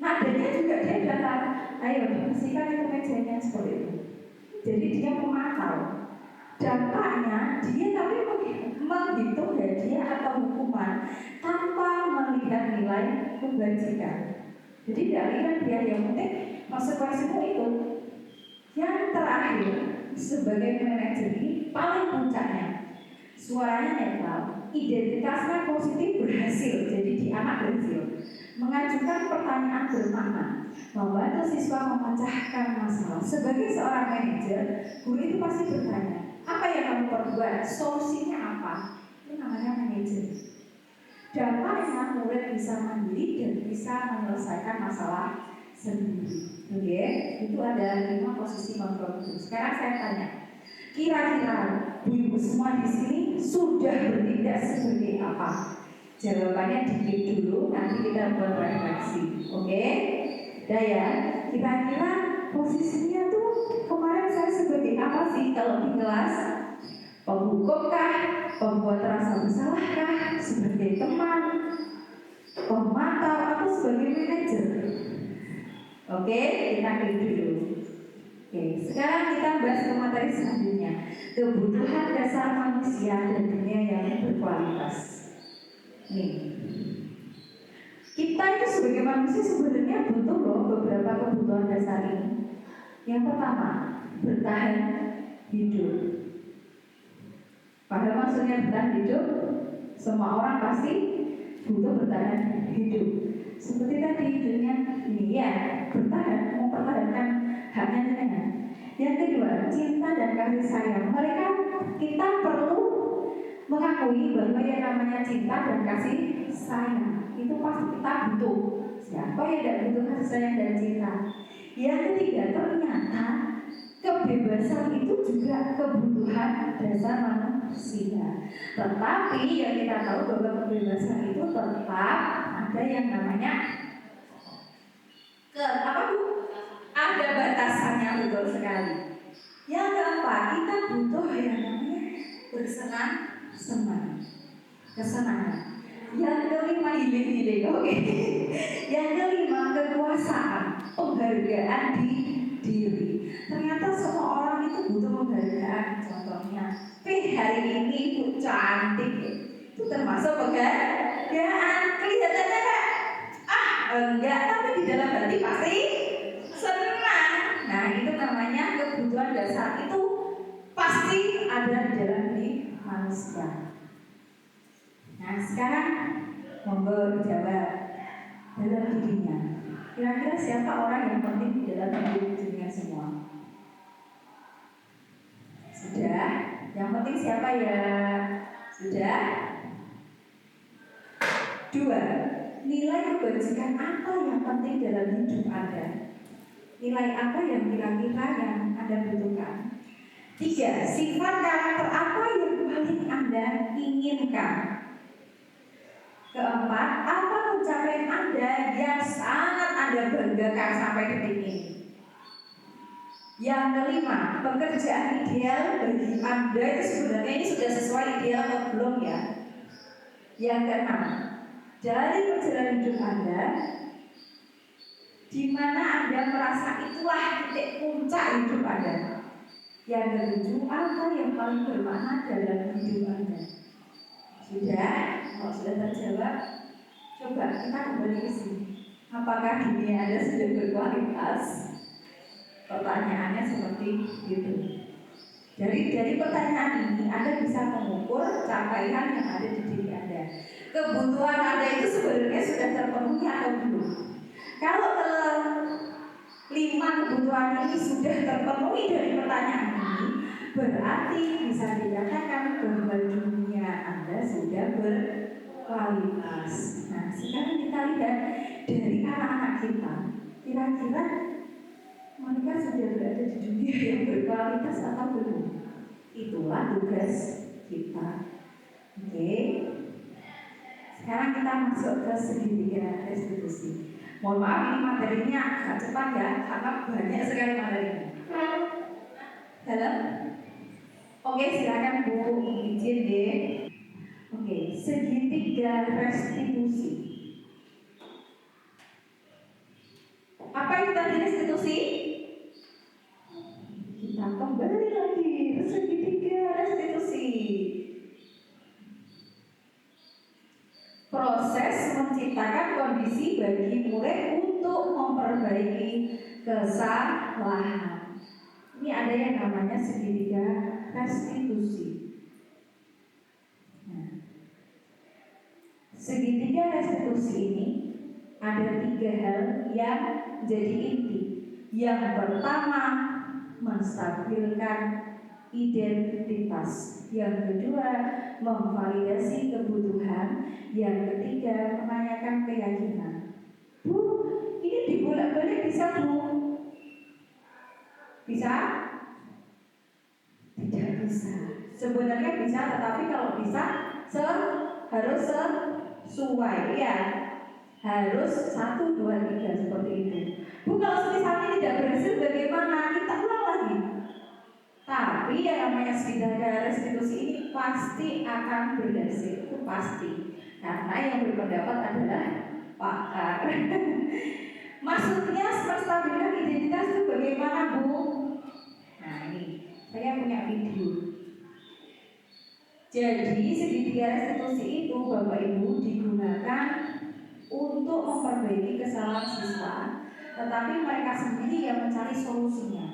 nadanya juga dia datar, ayo dibersihkan itu mejanya, seperti itu. Jadi dia memantau. Dampaknya dia tapi menghitung hadiah atau hukuman tanpa melihat nilai kebajikan. Jadi dari dia yang penting konsekuensimu itu. Yang terakhir sebagai manajer ini paling puncaknya, suaranya netral, identitasnya positif, berhasil. Jadi di anak berhasil mengajukan pertanyaan bermakna, membantu siswa memecahkan masalah. Sebagai seorang manajer, guru itu pasti bertanya, apa yang kamu perbuat? Solusinya apa? Itu namanya manajer. Dampaknya murid bisa mandiri dan bisa menyelesaikan masalah sendiri. Oke, itu ada 5 posisi kontrol guru. Sekarang saya tanya, kira-kira ibu semua di sini sudah bertindak sebagai apa? Jawabannya dikit dulu, nanti kita buat refleksi. Oke? Udah ya, kira-kira posisinya tuh kemarin saya sebagai apa sih kalau di kelas? Penghukum kah? Pembuat rasa bersalah kah? Sebagai teman? Pemantau atau sebagai manajer? Oke, kita klik dulu. Oke, sekarang kita bahas ke materi selanjutnya. Kebutuhan dasar manusia dan dunia yang berkualitas. Nih, kita itu sebagai manusia sebenarnya butuh loh beberapa kebutuhan dasar ini. Yang pertama, bertahan hidup. Pada maksudnya bertahan hidup, semua orang pasti butuh bertahan hidup. Seperti tadi dunia ini ya, bertahan, mempertahankan haknya dengan. Yang kedua, cinta dan kasih sayang. Kita perlu mengakui bahwa yang namanya cinta dan kasih sayang itu pasti kita butuh. Siapa yang tidak butuh kasih sayang dan cinta? Yang ketiga, ternyata kebebasan itu juga kebutuhan dasar manusia. Tetapi yang kita tahu bahwa kebebasan itu tetap ada yang namanya ada batasannya, betul sekali. Yang keempat, kita butuh yang namanya bersenang-senang, kesenangan. Yang kelima, healing, oke. Yang kelima, kekuasaan, penghargaan di diri. Ternyata semua orang itu butuh penghargaan. Contohnya, hari ini ibu cantik, itu termasuk penghargaan. Kelihatannya kan enggak, tapi di dalam hati pasti senang. Nah, itu namanya kebutuhan dasar, itu pasti ada di dalam diri manusia. Nah, sekarang monggo dijawab dalam dirinya. Kira-kira siapa orang yang penting di dalam hidup dunia semua? Sudah? Yang penting siapa ya? Sudah? 2. Nilai kebajikan apa yang penting dalam hidup Anda? Nilai apa yang kira-kira yang Anda butuhkan? 3. Sifat karakter apa yang paling Anda inginkan? Keempat, apa pencapaian Anda yang sangat Anda banggakan sampai detik ini? Yang kelima, pekerjaan ideal bagi Anda itu sebenarnya ini sudah sesuai ideal atau belum ya? Yang keenam, dari perjalanan hidup Anda, di mana Anda merasa itulah titik puncak hidup Anda? Yang ketujuh, apa yang paling bermakna dalam hidup Anda? Sudah? Kalau sudah terjawab, coba kita kembali ke sini. Apakah dunia Anda sudah berkualitas? Pertanyaannya seperti itu. Dari pertanyaan ini Anda bisa mengukur capaian yang ada di diri Anda. Kebutuhan Anda itu sebenarnya sudah terpenuhi atau belum? Kalau 5 kebutuhan ini sudah terpenuhi dari pertanyaan ini, berarti bisa dikatakan bahwa dunia Anda sudah berkualitas. Nah, sekarang kita lihat dari anak-anak kita, kira-kira mereka sudah berada di dunia yang berkualitas atau belum? Itulah tugas kita. Oke. Sekarang kita masuk ke segitiga restitusi. Mohon maaf ini materinya agak cepat ya, karena banyak sekali materinya. Dalam? Oke, silakan Bu, izin deh. Oke, segitiga restitusi. Apa itu tadi restitusi? Kita kembali lagi ke segitiga restitusi. Proses menciptakan kondisi bagi murid untuk memperbaiki kesalahan. Ini ada yang namanya segitiga restitusi. Nah, segitiga restitusi ini ada 3 hal yang jadi inti. Yang pertama, menstabilkan identitas. Yang kedua, memvalidasi kebutuhan. Yang ketiga, menanyakan keyakinan. Bu, ini dibolak-balik bisa Bu? Bisa? Tidak bisa. Sebenarnya bisa, tetapi kalau bisa harus sesuai ya. Harus 1, 2, 3 seperti itu. Bu, kalau misalnya tidak berhasil bagaimana? Kita ulang lagi. Tapi yang namanya segitiga restitusi ini pasti akan berhasil, itu pasti. Karena yang berpendapat adalah pakar. Maksudnya menstabilkan identitas itu bagaimana Bu? Nah ini, saya punya video. Jadi segitiga restitusi itu Bapak Ibu digunakan untuk memperbaiki kesalahan siswa, tetapi mereka sendiri yang mencari solusinya.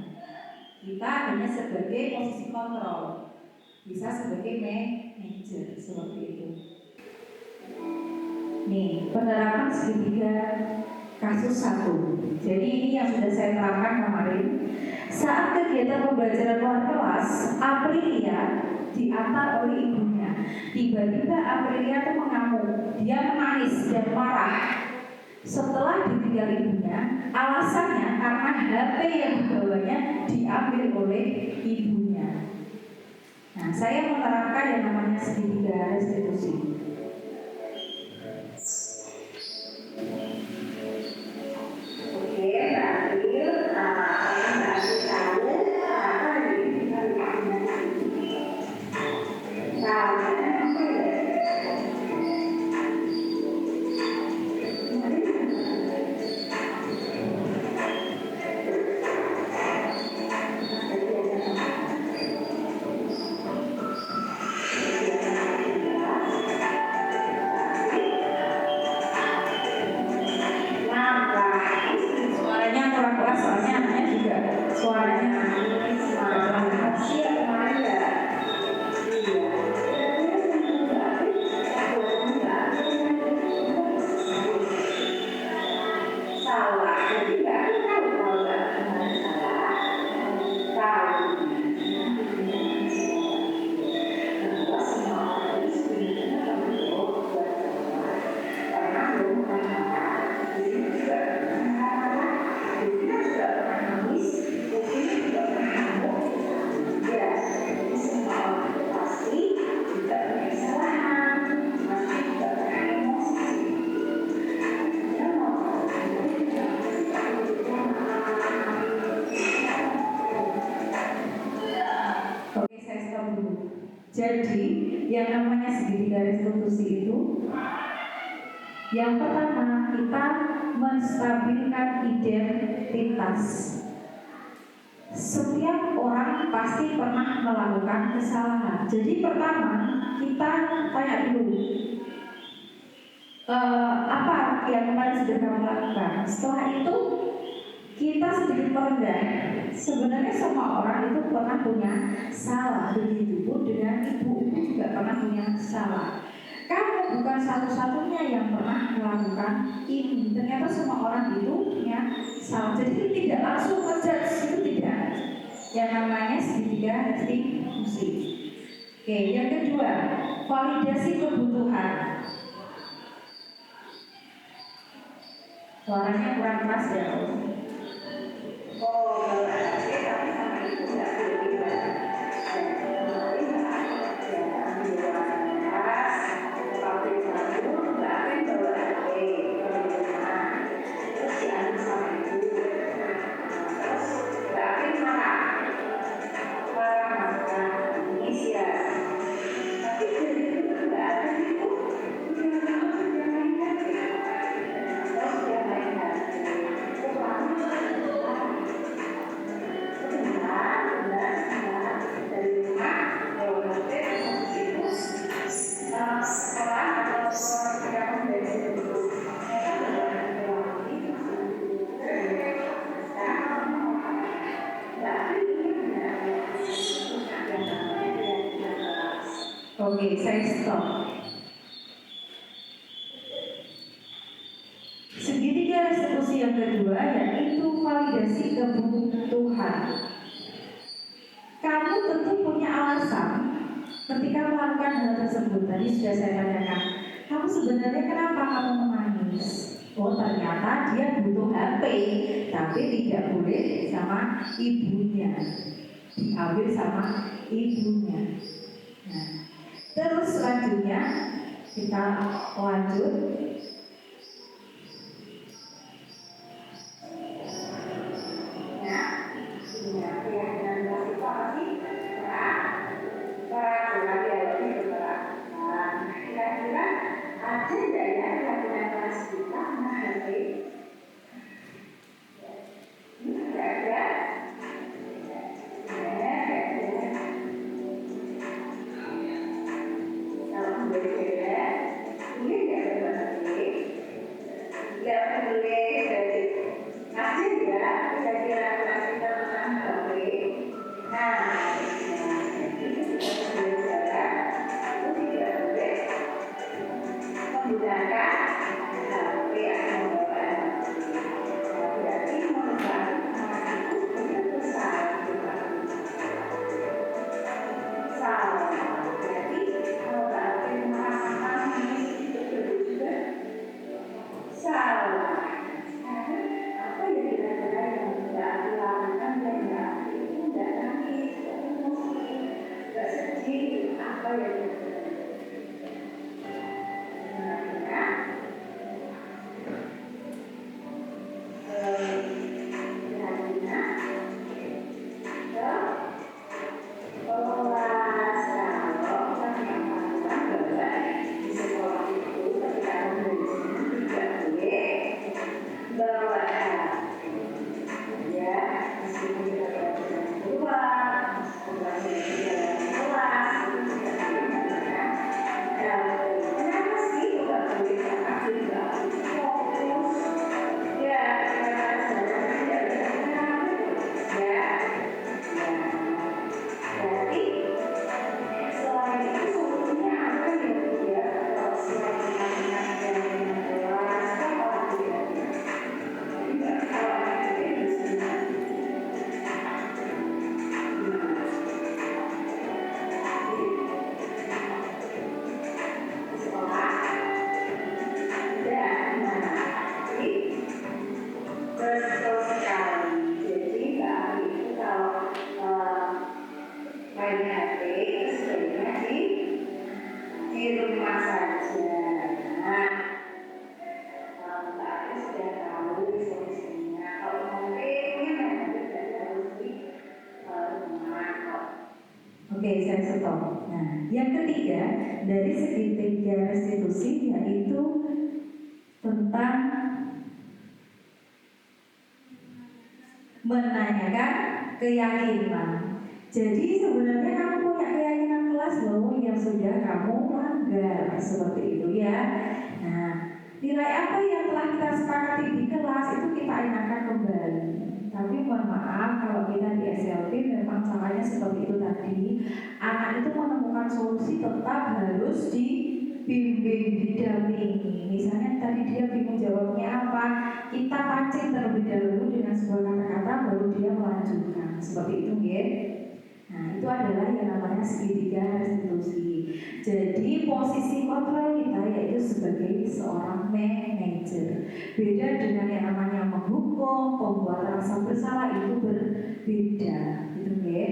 Kita hanya sebagai posisi kontrol, bisa sebagai manajer seperti itu. Nih, penerapan segitiga kasus 1. Jadi ini yang sudah saya terangkan kemarin. Saat kegiatan pembelajaran luar kelas, Aprilia diantar oleh ibunya. Tiba-tiba Aprilia itu mengamuk, dia menangis dan marah. Setelah ditinggal ibunya, alasannya karena HP yang dibawanya diambil oleh ibunya. Nah, saya menerangkan yang namanya segitiga restitusi. Oke, berarti tahu apa yang ditinggal ibunya. Jadi yang namanya segitiga restitusi itu, yang pertama kita menstabilkan identitas. Setiap orang pasti pernah melakukan kesalahan. Jadi pertama kita tanya dulu, apa yang kemarin sudah kamu lakukan. Setelah itu kita sedikit merendah. Sebenarnya semua orang itu pernah punya salah. Begitupun dengan ibu juga pernah punya salah. kamu bukan satu-satunya yang pernah melakukan ini. Ternyata semua orang itu punya salah. Jadi tidak langsung ngejudge, itu tidak. Yang namanya segitiga retribusi. Oke, yang kedua, validasi kebutuhan. Suaranya kurang keras ya. Oke, saya stop. Segitiga restitusi yang kedua yaitu validasi kebutuhan. Kamu tentu punya alasan ketika melakukan hal tersebut. Tadi sudah saya tanyakan, kamu sebenarnya kenapa kamu menangis? Oh, ternyata dia butuh HP, tapi tidak boleh sama ibunya, diambil sama ibunya. Nah, terus selanjutnya kita lanjut. Oke, saya stop. Nah, yang ketiga dari segitiga restitusi yaitu tentang menanyakan keyakinan. Jadi sebenarnya kamu punya keyakinan kelas loh yang sudah kamu langgar seperti itu ya. Nah, nilai apa yang telah kita sepakati di kelas itu kita ingatkan kembali. Tapi mohon maaf kalau kita di SLP memang caranya seperti itu tadi. Anak itu menemukan solusi tetap harus di bimbing, didampingi. Misalnya tadi dia bingung jawabnya apa, kita pancing terlebih dahulu dengan sebuah kata-kata baru dia melanjutkan. Seperti itu, ya. Nah, itu adalah yang namanya segitiga restitusi. Jadi posisi kontrol kita yaitu sebagai seorang manajer. Beda dengan yang namanya menghukum, pembuat rasa bersalah itu berbeda, gitu ya.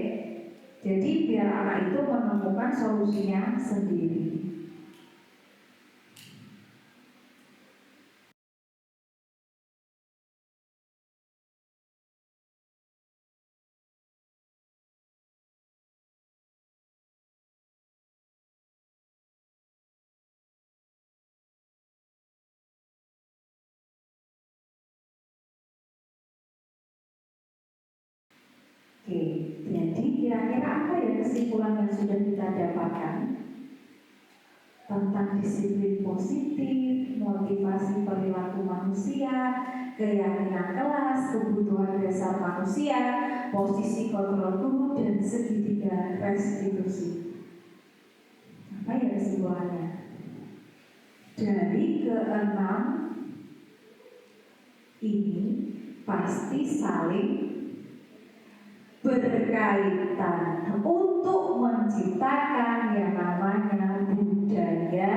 Jadi biar anak itu menemukan solusinya sendiri. Oke, jadi kira-kira apa ya kesimpulan yang sudah kita dapatkan tentang disiplin positif, motivasi perilaku manusia, keyakinan kelas, kebutuhan dasar manusia, posisi kontrol guru, dan segitiga restitusi. Apa ya kesimpulannya? Dari keenam ini pasti saling berkaitan untuk menciptakan yang namanya budaya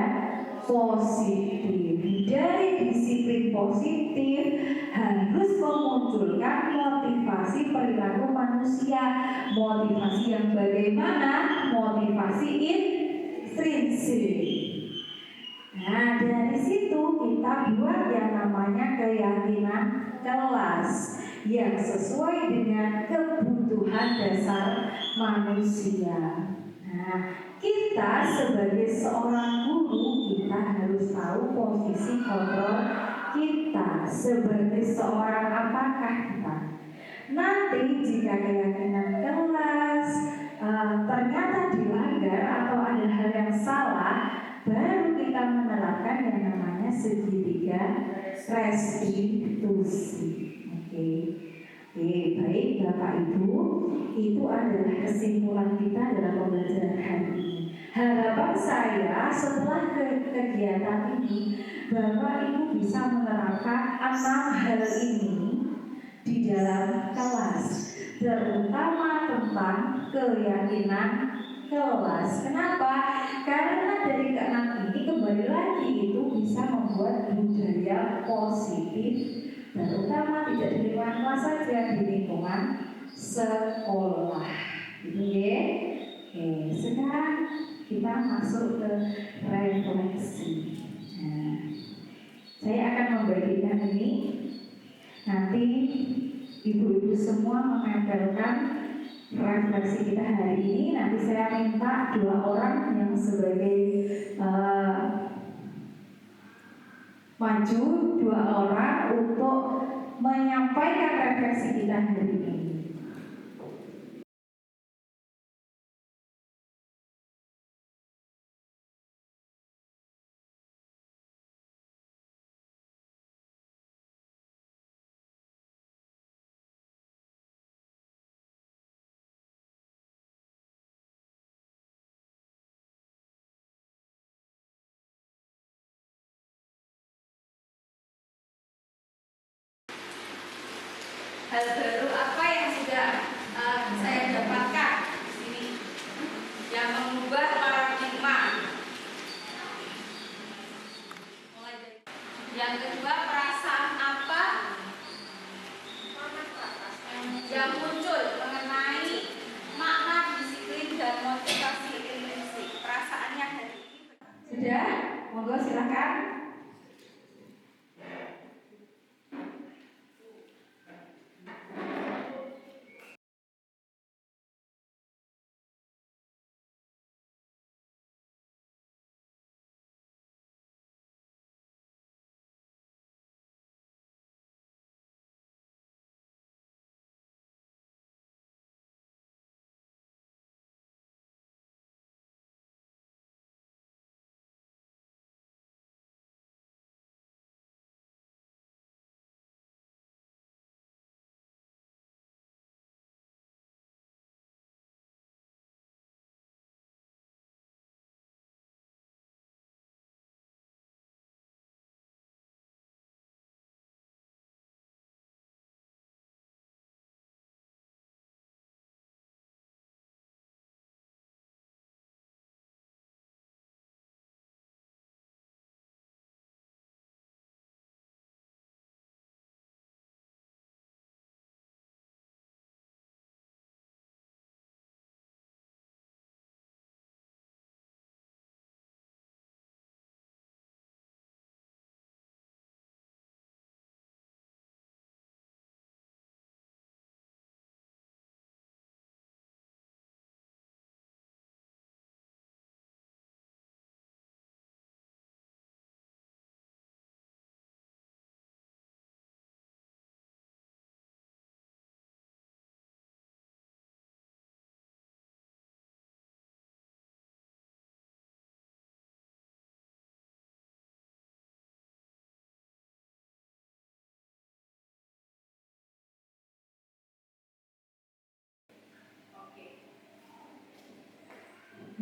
positif. Dari disiplin positif harus memunculkan motivasi perilaku manusia. Motivasi yang bagaimana? Motivasi intrinsik. Nah, dari situ kita buat yang namanya keyakinan kelas yang sesuai dengan kebutuhan dasar manusia. Nah, kita sebagai seorang guru kita harus tahu posisi kontrol kita sebagai seorang apakah kita. Nanti jika keyakinan kelas ternyata dilanggar atau ada hal yang salah, baru kita menerapkan yang namanya segitiga restitusi. Oke, baik Bapak Ibu, itu adalah kesimpulan kita dalam pembelajaran hari ini. Harapan saya setelah kegiatan ini, Bapak Ibu bisa menerapkan 6 hal ini di dalam kelas, terutama tentang keyakinan kelas. Kenapa? Karena dari keenam ini kembali lagi itu bisa membuat budaya positif, terutama tidak di lingkungan kelas saja, di lingkungan sekolah. Gitu ya. Oke, sekarang kita masuk ke refleksi. Nah, saya akan membagikan ini. Nanti ibu-ibu semua menempelkan refleksi kita hari ini. Nanti saya minta 2 orang yang sebagai maju, 2 orang untuk menyampaikan refleksi kita hari ini. Hal baru apa yang sudah saya dapatkan di sini yang mengubah paradigma. Yang kedua, perasaan apa yang muncul mengenai makna disiplin dan motivasi intrinsik. Perasaannya hari ini. Sudah? Monggo silakan.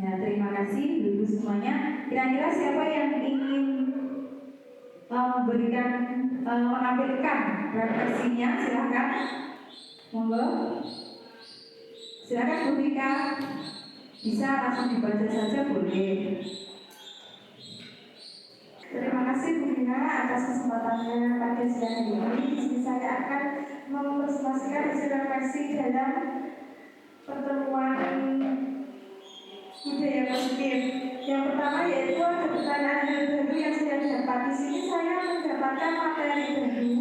Ya, terima kasih ibu semuanya. Kira-kira siapa yang ingin memberikan menampilkan refleksinya? Silakan. Monggo. Silakan Bu Rika. Bisa langsung dibaca saja boleh. Terima kasih Bu Rina atas kesempatannya pada siang ini. Di sini saya akan mempresentasikan isi refleksi dalam pertemuan budaya positif. Yang pertama yaitu ada pertanyaan baru yang saya dapat. Di sini saya mendapatkan materi baru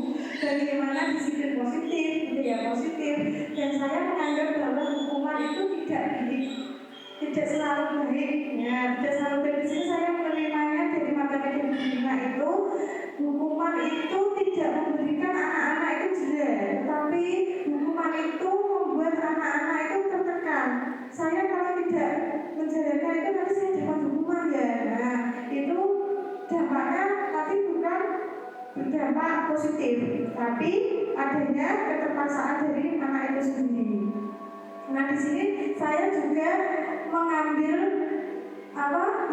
bagaimana disiplin positif, budaya positif, dan saya menganggap bahwa hukuman itu tidak selalu baik. Ya, tidak selalu baik. Di sini saya menerimanya dari materi Bina itu, hukuman itu tidak memberikan anak-anak itu jelek, tapi hukuman itu membuat anak-anak itu tertekan. Saya kalau tidak menjalankan itu nanti saya dapat hukuman ya. Nah, itu dampaknya tapi bukan berdampak positif, tapi adanya keterpaksaan dari anak itu sendiri. Nah, di sini saya juga mengambil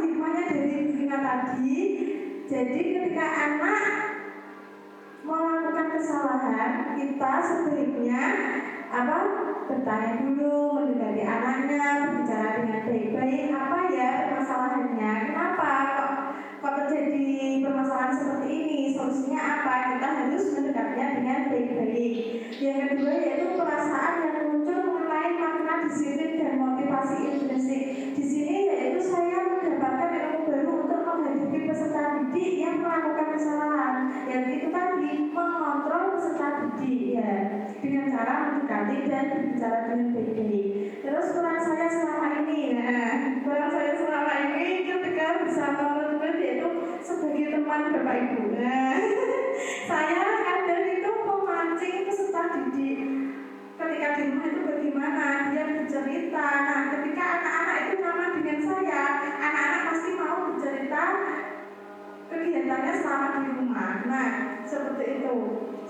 hikmahnya dari Bina tadi. Jadi ketika anak melakukan kesalahan, kita sebaiknya bertanya dulu, mendekati anaknya, berbicara dengan baik-baik, apa ya permasalahannya, kenapa kok terjadi permasalahan seperti ini, solusinya apa, kita harus mendekatnya dengan baik-baik. Yang kedua yaitu perasaan yang muncul mengenai makna disiplin dan motivasi intrinsik. Di sini yaitu saya mendapatkan ilmu baru untuk menghadapi peserta didik yang melakukan kesalahan, yaitu itu tadi mengontrol peserta didik ya, dengan cara mendekati dan berbicara dengan baik-baik. Terus peran saya selama ini, ketika bersama teman-teman yaitu sebagai teman Bapak Ibu. Saya kadang itu memancing peserta didik ketika di rumah itu bagaimana dia bercerita. Nah, ketika anak-anak itu nyaman dengan saya, anak-anak pasti mau bercerita kegiatannya selama di rumah. Nah, seperti itu.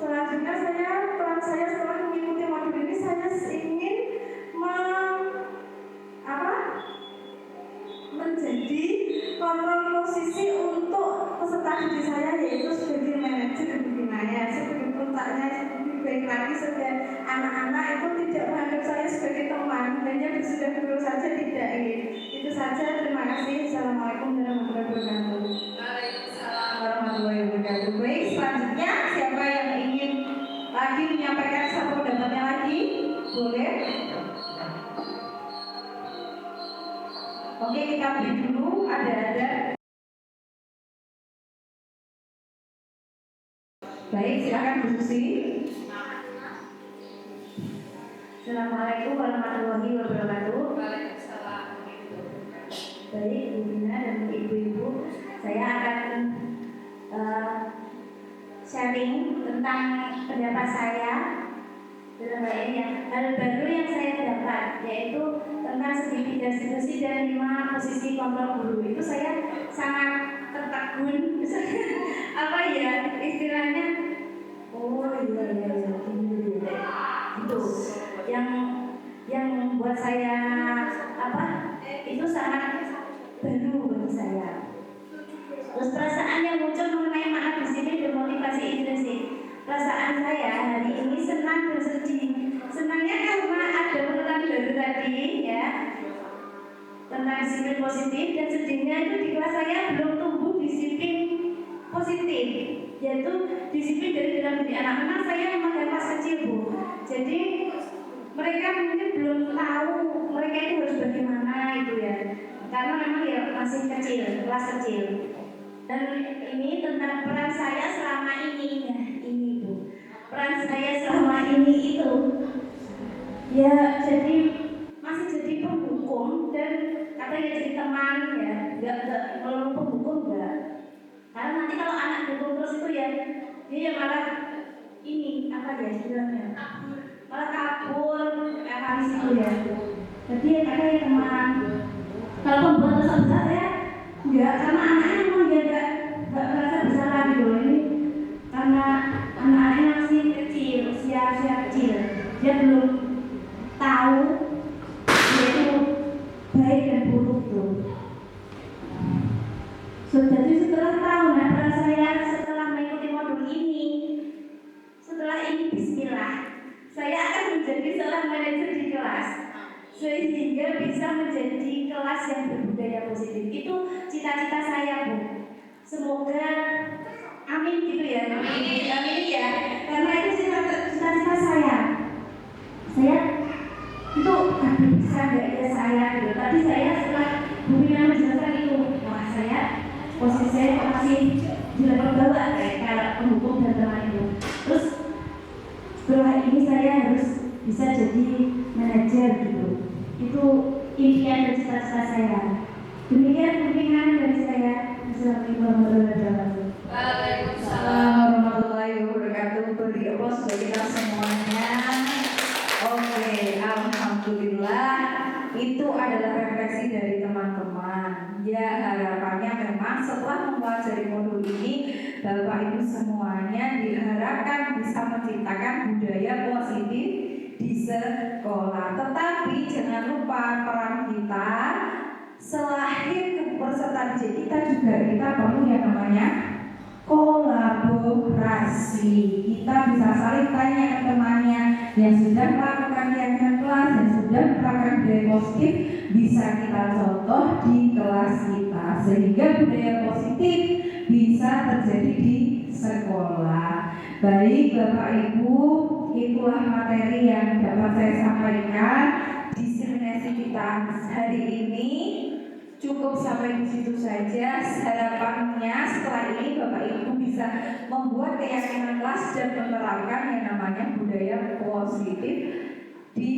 Selanjutnya peran saya setelah mengikuti modul ini, saya ingin menjadi kontrol posisi untuk peserta didik saya, yaitu sebagai manajer pembinanya, sebagai kontaknya lebih baik lagi sehingga anak-anak itu tidak menganggap saya sebagai teman, hanya bersudah guru saja, tidak ini. Itu saja, terima kasih. Assalamualaikum warahmatullahi wabarakatuh. Waalaikumsalam warahmatullahi wabarakatuh. Baik, selanjutnya siapa yang ingin lagi menyampaikan satu pendapatnya lagi? Boleh. Oke, kita beri dulu ada. Baik, silakan Bu Susi. Assalamualaikum warahmatullahi wabarakatuh. Waalaikumsalam. Baik, Bu Bina dan ibu-ibu, saya akan sharing tentang pendapat saya dalam hal ini. Hal baru yang saya dapat yaitu tentang segitiga distribusi dan 5 posisi kontrol guru. Itu saya sangat tertegun. Apa ya istilahnya? Oh iya gitu. Yang membuat saya itu sangat baru bagi saya. Terus perasaan yang muncul mengenai makna disiplin dan motivasi intrinsik. Perasaan saya hari ini senang dan sedih. Senangnya karena ada penerangan baru tadi ya tentang disiplin positif, dan sedihnya itu di kelas saya belum tumbuh disiplin positif, yaitu disiplin dari dalam diri anak-anak. Saya memang dari pas kecil Bu, jadi mereka mungkin belum tahu mereka itu harus bagaimana itu ya, karena memang ya masih kecil, kelas kecil. Dan ini tentang peran saya selama ini ya, ini Bu, peran saya selama ini itu ya jadi masih jadi penghukum dan katanya jadi teman ya, nggak melulu penghukum enggak. Karena nanti kalau anak dukung terus itu ya dia malah ini istilahnya malah kabur habis itu ya. Jadi katanya teman. Kalau pembuat dosa besar ya enggak, karena anaknya memang dia enggak merasa bersalah gitu ini, karena anak-anaknya masih kecil, usia kecil, dia belum tahu yaitu baik dan buruk tuh. Jadi setelah tahu saya setelah mengikuti modul ini, setelah ini Bismillah, saya akan menjadi seorang manajer di kelas sehingga bisa menjadi kelas yang berbudaya positif. Itu cita-cita saya, Bu. Semoga amin gitu ya. Amin ya. Karena itu cita-cita saya. Saya itu bisa nggak ya saya gitu. Tadi saya setelah Bu Mina menjelaskan itu, wah saya posisi saya masih di level bawah kayak penghukum dan teman itu. Terus setelah ini saya harus bisa jadi manajer gitu. Itu impian dan cita-cita saya. Demikian bimbingan dari saya. Assalamualaikum warahmatullahi wabarakatuh. Waalaikumsalam warahmatullahi wabarakatuh. Beri aplaus bagi kita semuanya. Oke, alhamdulillah. Itu adalah refleksi dari teman-teman. Ya, harapannya memang setelah mempelajari modul ini, Bapak Ibu semuanya diharapkan bisa menciptakan budaya positif di sekolah. Tetapi jangan lupa peran kita selain kepesertaan didik kita perlu yang namanya kolaborasi. Kita bisa saling tanya ke temannya yang sudah melakukan kegiatan kelas, yang sudah melakukan budaya positif, bisa kita contoh di kelas kita sehingga budaya positif bisa terjadi di sekolah. Baik Bapak Ibu, itulah materi yang dapat saya sampaikan. Diseminasi kita hari ini cukup sampai di situ saja. Harapannya setelah ini Bapak Ibu bisa membuat keyakinan kelas dan menerapkan yang namanya budaya positif di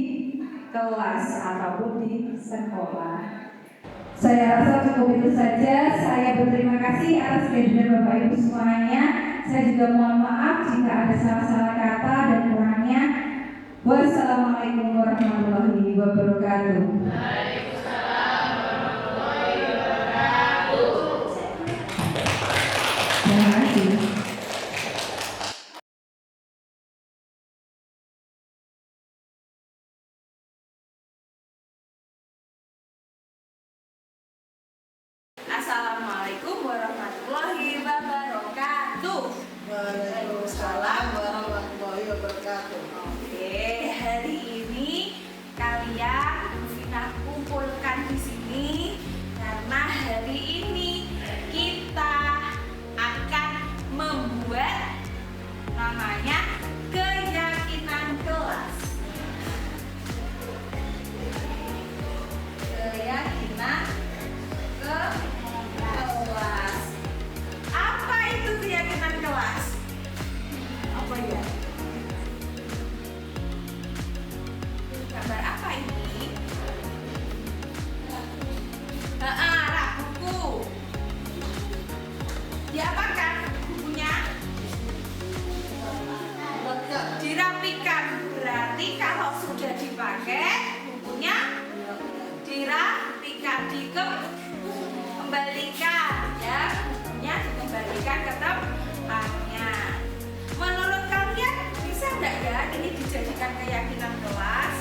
kelas ataupun di sekolah. Saya rasa cukup itu saja. Saya berterima kasih atas kehadiran Bapak Ibu semuanya. Saya juga mohon maaf jika ada salah-salah kata dan kurangnya. Wassalamualaikum warahmatullahi wabarakatuh. Terima kasih. Assalamualaikum warahmatullahi wabarakatuh. Waalaikumsalam warahmatullahi wabarakatuh. Oke, hari ini kalian kita kumpulkan di sini karena hari ini kita akan membuat namanya keyakinan kelas. Keyakinan kelas. Apa itu keyakinan kelas? Apa ya? Gambar apa ini? Rak buku. Diapakan bukunya? Dirapikan. Berarti kalau sudah dipakai bukunya dirapikan, dikembalikan ya, bukunya dikembalikan ke tempatnya. Menurut kalian bisa enggak ya ini dijadikan keyakinan kelas?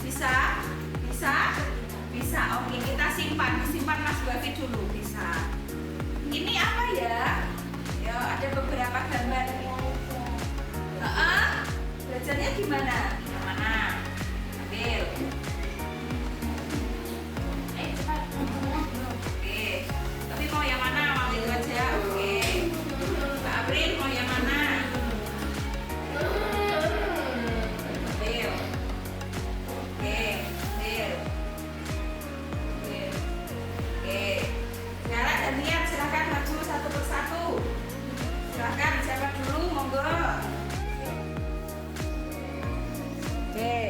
Bisa? Bisa? Bisa. Oke, kita simpan Mas Bafi dulu. Bisa. Ini apa ya? Ya, ada beberapa gambar nih. Belajarnya gimana? Yang mana? Ambil. Oke. Tapi mau yang mana? Mau itu aja. Oke. Kak April mau yang mana? Ambil. Oke. Ambil. Oke. Sekarang Daniel silakan maju satu persatu. Silakan siapa dulu, monggo. Oke.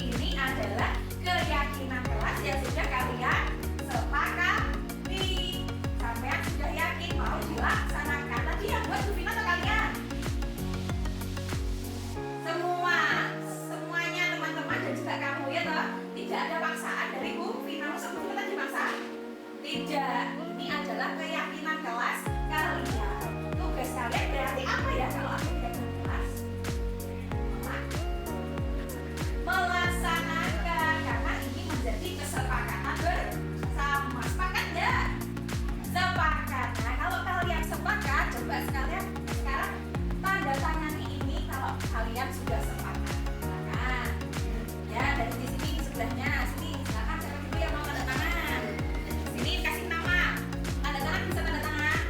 ini adalah keyakinan kelas yang sudah kalian sepakati. Sampean sudah yakin mau dilaksanakan. Tadi yang buat Bu Vina atau kalian? Semuanya teman-teman dan juga kamu ya toh. Tidak ada paksaan dari Bu Vina. Sebelumnya tadi paksaan? Tidak. Ini adalah keyakinan kelas kalian. Tugas kalian berarti apa ya kalau aku keyakinan kelas? Melaksanakan, karena ini menjadi kesepakatan bersama. Sepakat enggak? Sepakat. Nah, kalau kalian sepakat, coba sekalian sekarang tanda tangani ini kalau kalian sudah sepakat. Silakan. Ya, dari di sini di sebelahnya, sini. Silakan siapa dulu yang mau tanda tangan. Sini kasih nama. Tanda tangan bisa tanda tangan.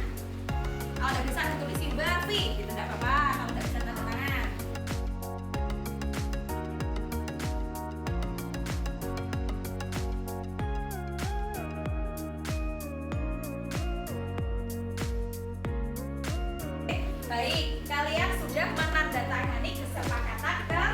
Kalau udah bisa ditulisin Bapi, gitu enggak apa-apa. Kalau udah bisa tanda tangan. Baik, kalian sudah menandatangani kesepakatan